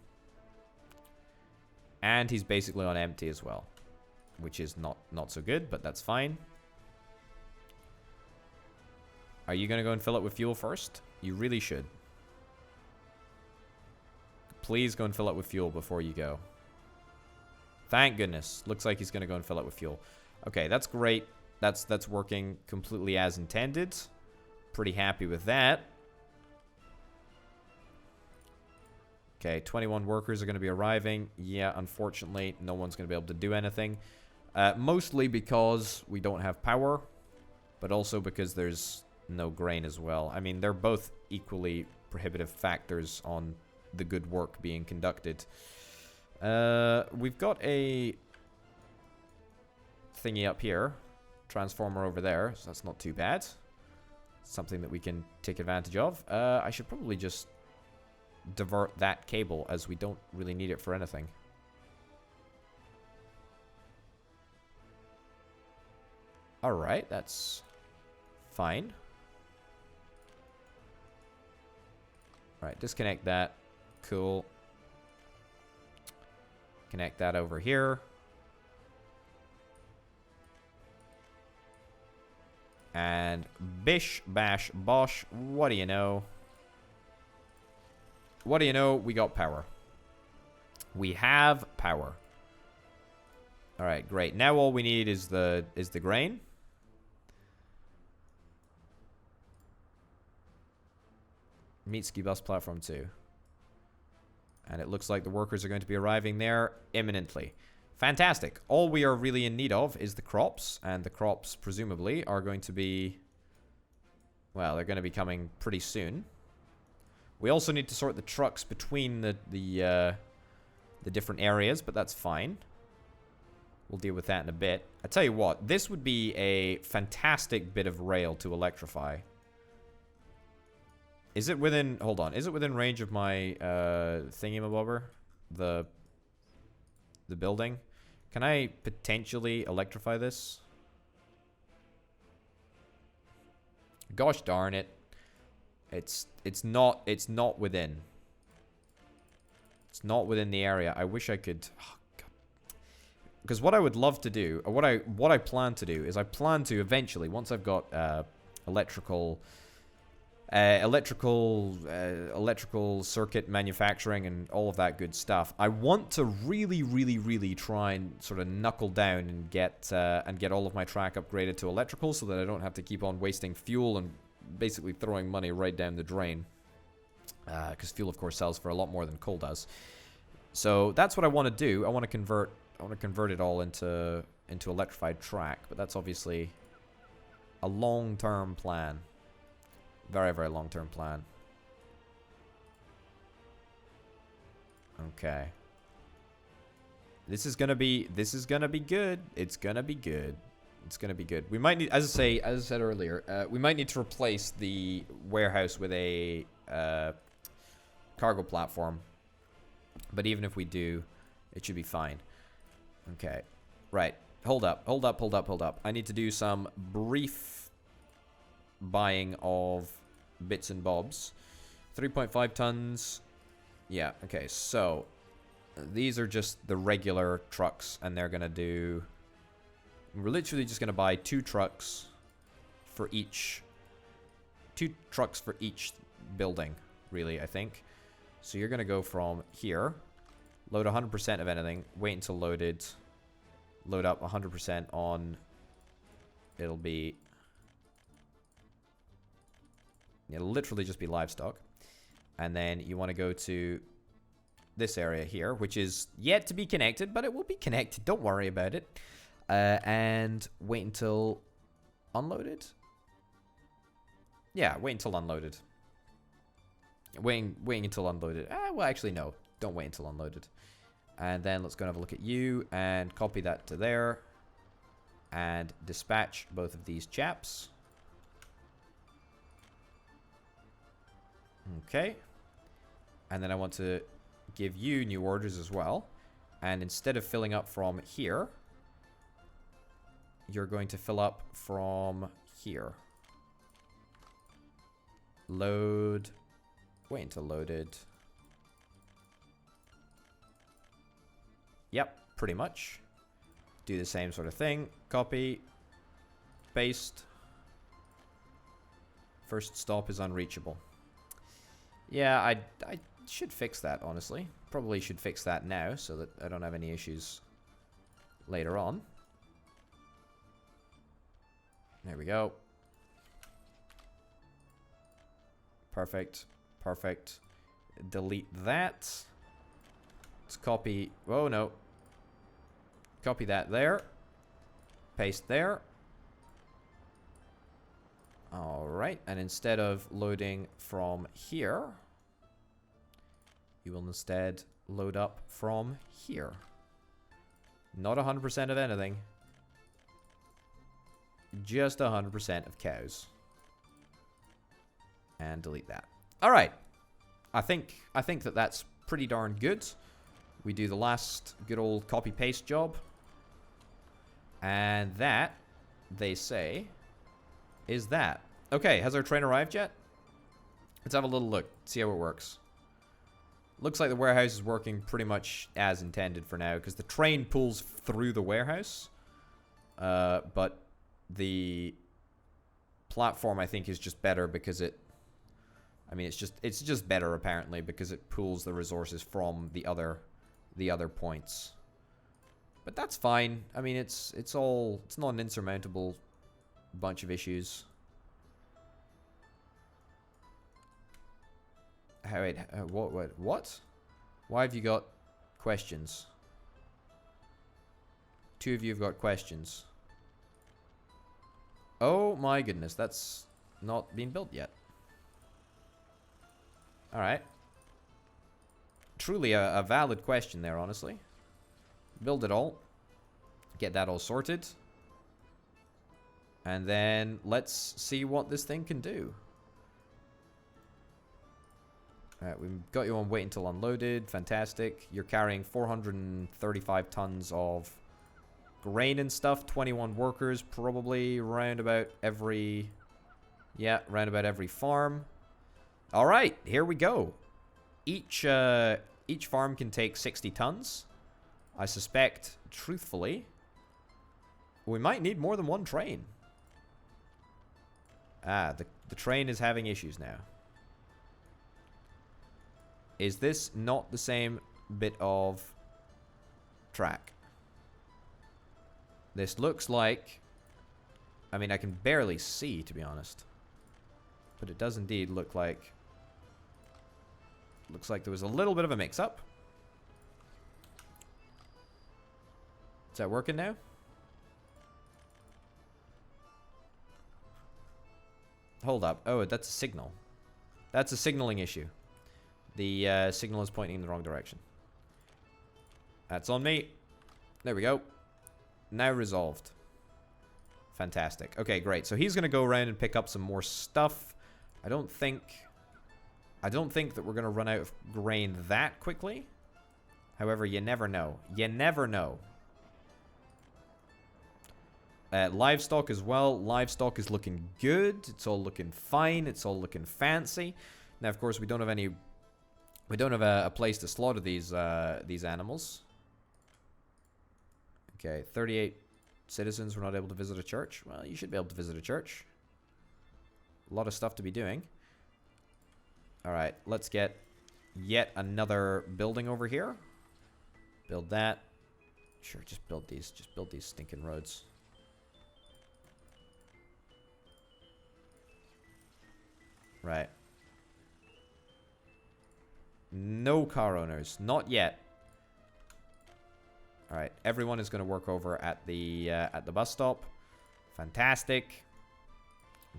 And he's basically on empty as well, which is not so good, but that's fine. Are you going to go and fill it with fuel first? You really should. Please go and fill it with fuel before you go. Thank goodness. Looks like he's going to go and fill it with fuel. Okay, that's great. That's working completely as intended. Pretty happy with that. Okay, 21 workers are going to be arriving. Yeah, unfortunately, no one's going to be able to do anything. Mostly because we don't have power, but also because there's no grain as well. I mean, they're both equally prohibitive factors on the good work being conducted. We've got a thingy up here. Transformer over there, so that's not too bad. Something that we can take advantage of. I should probably just divert that cable, as we don't really need it for anything. Alright, that's fine. Alright, disconnect that. Cool. Connect that over here. And bish, bash, bosh. What do you know? What do you know? We got power. We have power. All right, great. Now all we need is the grain. Meetsky bus platform 2. And it looks like the workers are going to be arriving there imminently. Fantastic. All we are really in need of is the crops, and the crops presumably are going to be, well, they're going to be coming pretty soon. We also need to sort the trucks between the different areas, but that's fine. We'll deal with that in a bit. I tell you what, this would be a fantastic bit of rail to electrify. Is it within... Hold on. Is it within range of my thingy-mabobber? The building? Can I potentially electrify this? Gosh darn it. It's not within. It's not within the area. I wish I could... Oh, God. Because what I would love to do, or what I plan to do, is I plan to eventually, once I've got electrical circuit manufacturing and all of that good stuff, I want to really try and sort of knuckle down and get all of my track upgraded to electrical, so that I don't have to keep on wasting fuel and basically throwing money right down the drain. Because fuel, of course, sells for a lot more than coal does. So that's what I want to do. I want to convert to convert it all into electrified track, but that's obviously a long-term plan. Very, very long-term plan. Okay. This is gonna be good. It's gonna be good. It's gonna be good. We might need, as I said earlier, we might need to replace the warehouse with a cargo platform. But even if we do, it should be fine. Okay. Right. Hold up. I need to do some brief buying of bits and bobs. 3.5 tons. Yeah, okay, so these are just the regular trucks, and they're gonna do... We're literally just gonna buy 2 trucks for each... 2 trucks for each building, really, I think. So you're gonna go from here, load 100% of anything, wait until loaded, load up 100% on... It'll be... It'll literally just be livestock. And then you want to go to this area here, which is yet to be connected, but it will be connected. Don't worry about it. And wait until unloaded. Yeah, wait until unloaded. Waiting until unloaded. Well, actually, no. Don't wait until unloaded. And then let's go and have a look at you and copy that to there. And dispatch both of these chaps. Okay. And then I want to give you new orders as well. And instead of filling up from here, you're going to fill up from here. Load. Wait until loaded. Yep, pretty much. Do the same sort of thing. Copy. Paste. First stop is unreachable. Yeah, I should fix that, honestly. Probably should fix that now so that I don't have any issues later on. There we go. Perfect. Perfect. Delete that. Let's copy... Oh, no. Copy that there. Paste there. Alright, and instead of loading from here, you will instead load up from here. Not 100% of anything. Just 100% of cows. And delete that. Alright. I think that that's pretty darn good. We do the last good old copy-paste job. And that, they say, is that. Okay, has our train arrived yet? Let's have a little look, see how it works. Looks like the warehouse is working pretty much as intended for now, because the train pulls through the warehouse. But the platform, I think, is just better because it... I mean, it's just better, apparently, because it pulls the resources from the other points. But that's fine. I mean, it's not an insurmountable bunch of issues. Wait, what? Why have you got questions? 2 of you have got questions. Oh my goodness, that's not been built yet. Alright. Truly a valid question there, honestly. Build it all. Get that all sorted. And then let's see what this thing can do. Alright, we've got you on wait until unloaded. Fantastic. You're carrying 435 tons of grain and stuff. 21 workers, probably round about every... Yeah, round about every farm. Alright, here we go. Each farm can take 60 tons. I suspect, truthfully, we might need more than one train. Ah, the train is having issues now. Is this not the same bit of track? This looks like... I mean, I can barely see, to be honest. But it does indeed look like... Looks like there was a little bit of a mix-up. Is that working now? Hold up. Oh, that's a signal. That's a signaling issue. The signal is pointing in the wrong direction. That's on me. There we go. Now resolved. Fantastic. Okay, great. So he's going to go around and pick up some more stuff. I don't think that we're going to run out of grain that quickly. However, you never know. You never know. Livestock as well. Livestock is looking good. It's all looking fine. It's all looking fancy. Now, of course, we don't have any. We don't have a place to slaughter these animals. Okay, 38 citizens were not able to visit a church. Well, you should be able to visit a church. A lot of stuff to be doing. All right, let's get yet another building over here. Build that. Sure, just build these. Just build these stinking roads. Right. No car owners. Not yet. Alright. Everyone is going to work over at the bus stop. Fantastic.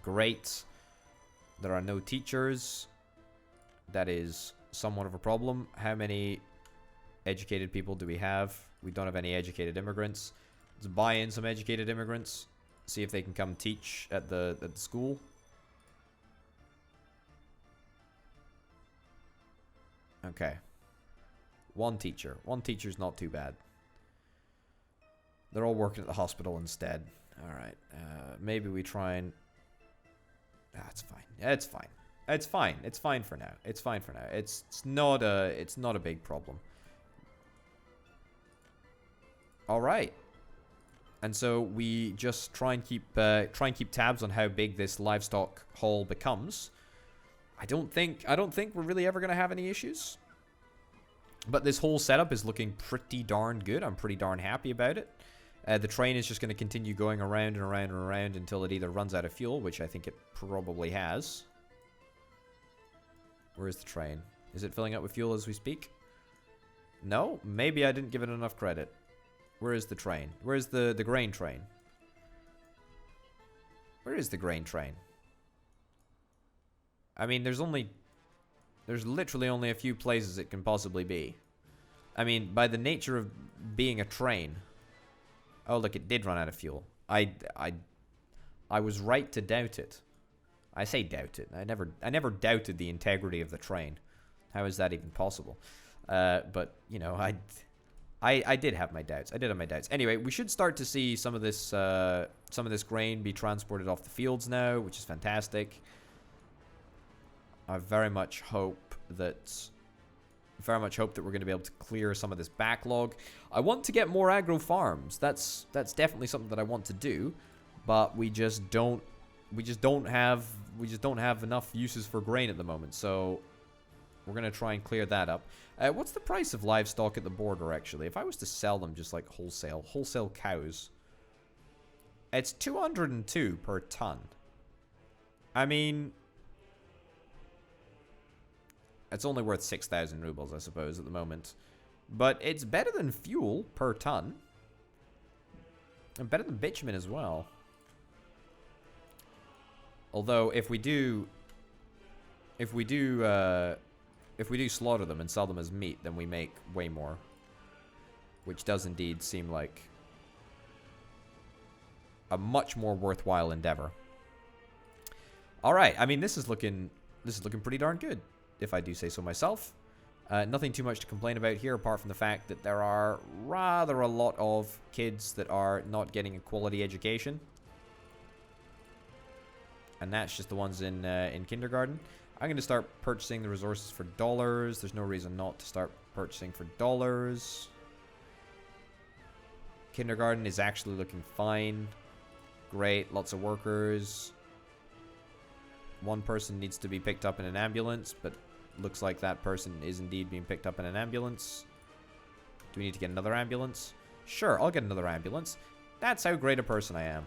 Great. There are no teachers. That is somewhat of a problem. How many educated people do we have? We don't have any educated immigrants. Let's buy in some educated immigrants. See if they can come teach at the school. Okay. One teacher. One teacher's not too bad. They're all working at the hospital instead. Alright. Maybe we try and... That's fine. It's fine. It's fine. It's fine for now. It's fine for now. It's not a big problem. Alright. And so we just try and keep tabs on how big this livestock haul becomes. I don't think we're really ever going to have any issues. But this whole setup is looking pretty darn good. I'm pretty darn happy about it. The train is just going to continue going around and around and around until it either runs out of fuel, which I think it probably has. Where is the train? Is it filling up with fuel as we speak? No? Maybe I didn't give it enough credit. Where is the train? Where's the grain train? Where is the grain train? I mean, there's literally only a few places it can possibly be. I mean, by the nature of being a train. Oh, look, it did run out of fuel. I was right to doubt it. I say doubt it. I never doubted the integrity of the train. How is that even possible? But you know, I did have my doubts. I did have my doubts. Anyway, we should start to see some of this grain be transported off the fields now, which is fantastic. I very much hope that we're going to be able to clear some of this backlog. I want to get more agro farms. That's definitely something that I want to do, but we just don't have enough uses for grain at the moment. So we're going to try and clear that up. What's the price of livestock at the border actually? If I was to sell them just like wholesale cows, it's 202 per ton. I mean, it's only worth 6,000 rubles, I suppose, at the moment. But it's better than fuel per ton. And better than bitumen as well. Although, if we do slaughter them and sell them as meat, then we make way more. Which does indeed seem like a much more worthwhile endeavor. Alright, I mean, this is looking pretty darn good, if I do say so myself. Nothing too much to complain about here, apart from the fact that there are rather a lot of kids that are not getting a quality education. And that's just the ones in kindergarten. I'm going to start purchasing the resources for dollars. There's no reason not to start purchasing for dollars. Kindergarten is actually looking fine. Great, lots of workers. One person needs to be picked up in an ambulance, but looks like that person is indeed being picked up in an ambulance. Do we need to get another ambulance? Sure, I'll get another ambulance. That's how great a person I am.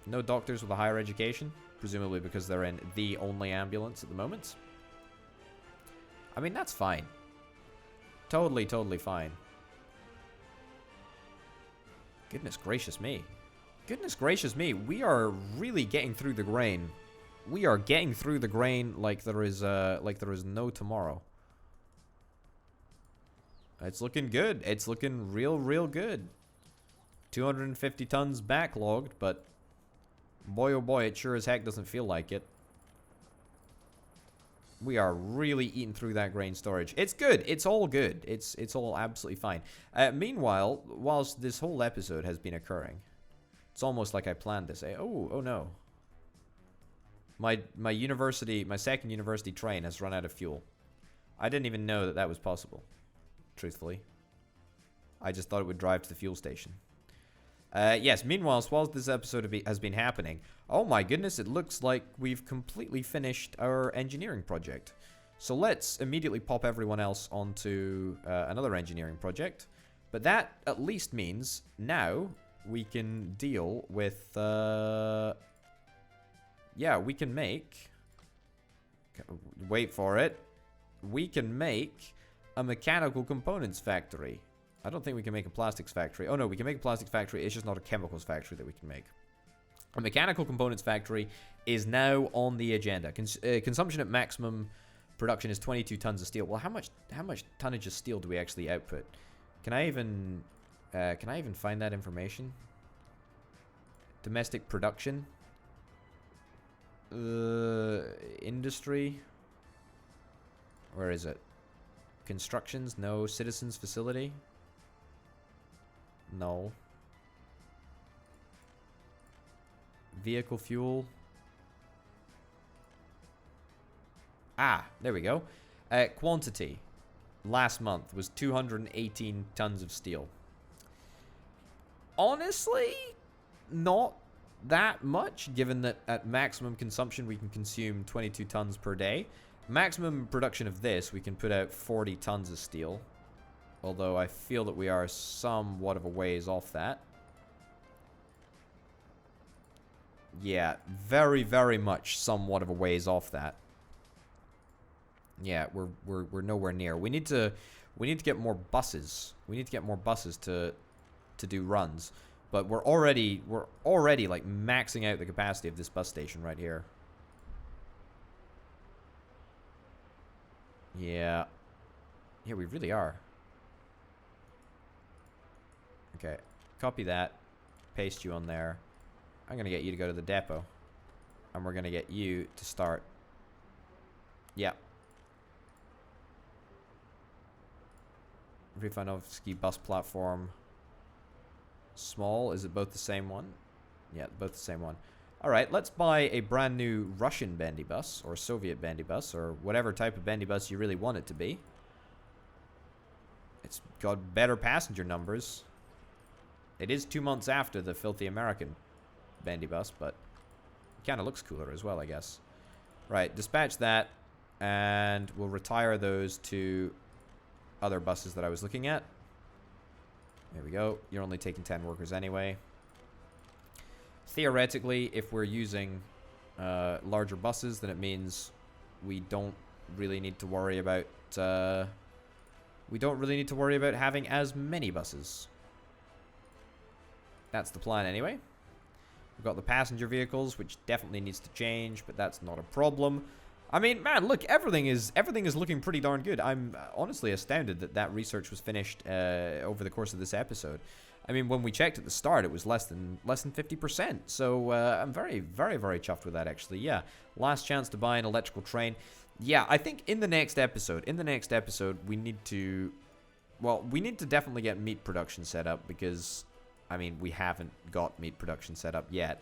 No doctors with a higher education, presumably because they're in the only ambulance at the moment. I mean, that's fine. Totally fine. Goodness gracious me. Goodness gracious me. We are really getting through the grain. We are getting through the grain like there is no tomorrow. It's looking good. It's looking real good. 250 tons backlogged, but boy oh boy, it sure as heck doesn't feel like it. We are really eating through that grain storage. It's good. It's all good. It's all absolutely fine. Meanwhile, whilst this whole episode has been occurring, it's almost like I planned this. Oh no. My second university train has run out of fuel. I didn't even know that that was possible, truthfully. I just thought it would drive to the fuel station. Yes, meanwhile, whilst this episode has been happening, oh my goodness, it looks like we've completely finished our engineering project. So let's immediately pop everyone else onto another engineering project. But that at least means now we can deal with... yeah, we can make... Wait for it. We can make a mechanical components factory. I don't think we can make a plastics factory. Oh no, we can make a plastics factory. It's just not a chemicals factory that we can make. A mechanical components factory is now on the agenda. Consumption at maximum production is 22 tons of steel. Well, how much tonnage of steel do we actually output? Can I even find that information? Domestic production. Industry. Where is it? Constructions? No. Citizens facility? No. Vehicle fuel. Ah, there we go. Quantity. Last month was 218 tons of steel. Honestly, not that much, given that at maximum consumption we can consume 22 tons per day. Maximum production of this, we can put out 40 tons of steel. Although I feel that we are somewhat of a ways off that. Yeah, very much somewhat of a ways off that. Yeah, we're nowhere near. We need to get more buses. We need to get more buses to do runs. But we're already like maxing out the capacity of this bus station right here. Yeah. Yeah, we really are. Okay, copy that, paste you on there. I'm going to get you to go to the depot. And we're going to get you to start. Yeah. Finalizing bus platform. Small, is it both the same one? Yeah, both the same one. Alright, let's buy a brand new Russian bandy bus, or Soviet bandy bus, or whatever type of bandy bus you really want it to be. It's got better passenger numbers. It is 2 months after the filthy American bandy bus, but it kind of looks cooler as well, I guess. Right, dispatch that, and we'll retire those to other buses that I was looking at. There we go. You're only taking 10 workers anyway. Theoretically, if we're using larger buses, then it means we don't really need to worry about having as many buses. That's the plan anyway. We've got the passenger vehicles, which definitely needs to change, but that's not a problem. I mean, man, look, everything is looking pretty darn good. I'm honestly astounded that research was finished over the course of this episode. I mean, when we checked at the start, it was less than 50%. So I'm very chuffed with that, actually. Yeah, last chance to buy an electrical train. Yeah, I think in the next episode, we need to definitely get meat production set up because, I mean, we haven't got meat production set up yet.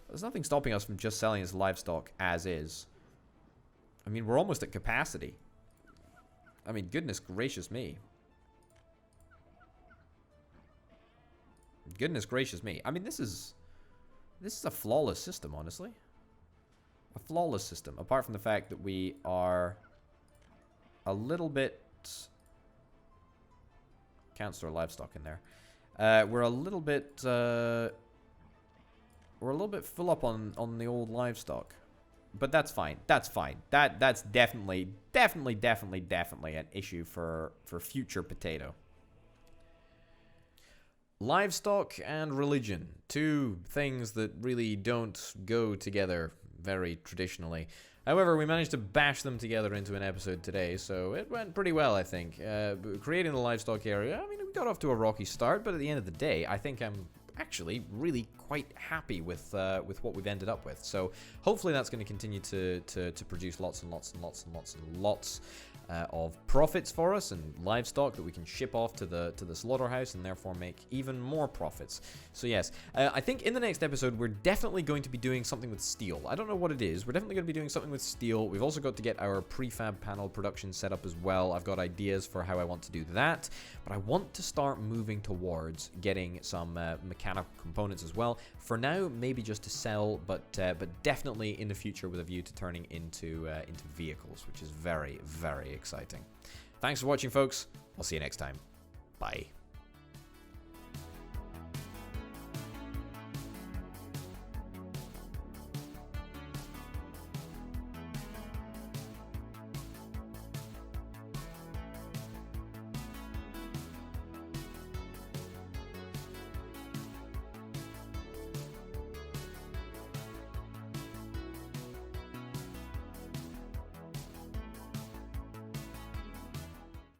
There's nothing stopping us from just selling as livestock as is. I mean, we're almost at capacity. I mean, goodness gracious me. Goodness gracious me. I mean, this is a flawless system, honestly. A flawless system. Apart from the fact that we are a little bit... Can't store livestock in there. We're a little bit full up on the old livestock. But that's fine. That's fine. That's definitely an issue for future potato. Livestock and religion, two things that really don't go together very traditionally. However, we managed to bash them together into an episode today, so it went pretty well, I think. Creating the livestock area, I mean, we got off to a rocky start, but at the end of the day, I think I'm actually really quite happy with what we've ended up with. So hopefully that's going to continue to produce lots and lots and lots and lots and lots of profits for us, and livestock that we can ship off to the slaughterhouse and therefore make even more profits. So yes, I think in the next episode we're definitely going to be doing something with steel. I don't know what it is. We're definitely going to be doing something with steel. We've also got to get our prefab panel production set up as well. I've got ideas for how I want to do that, but I want to start moving towards getting some mechanical components as well. For now, maybe just to sell, but definitely in the future with a view to turning into vehicles, which is very, very exciting. Thanks for watching, folks. I'll see you next time. Bye.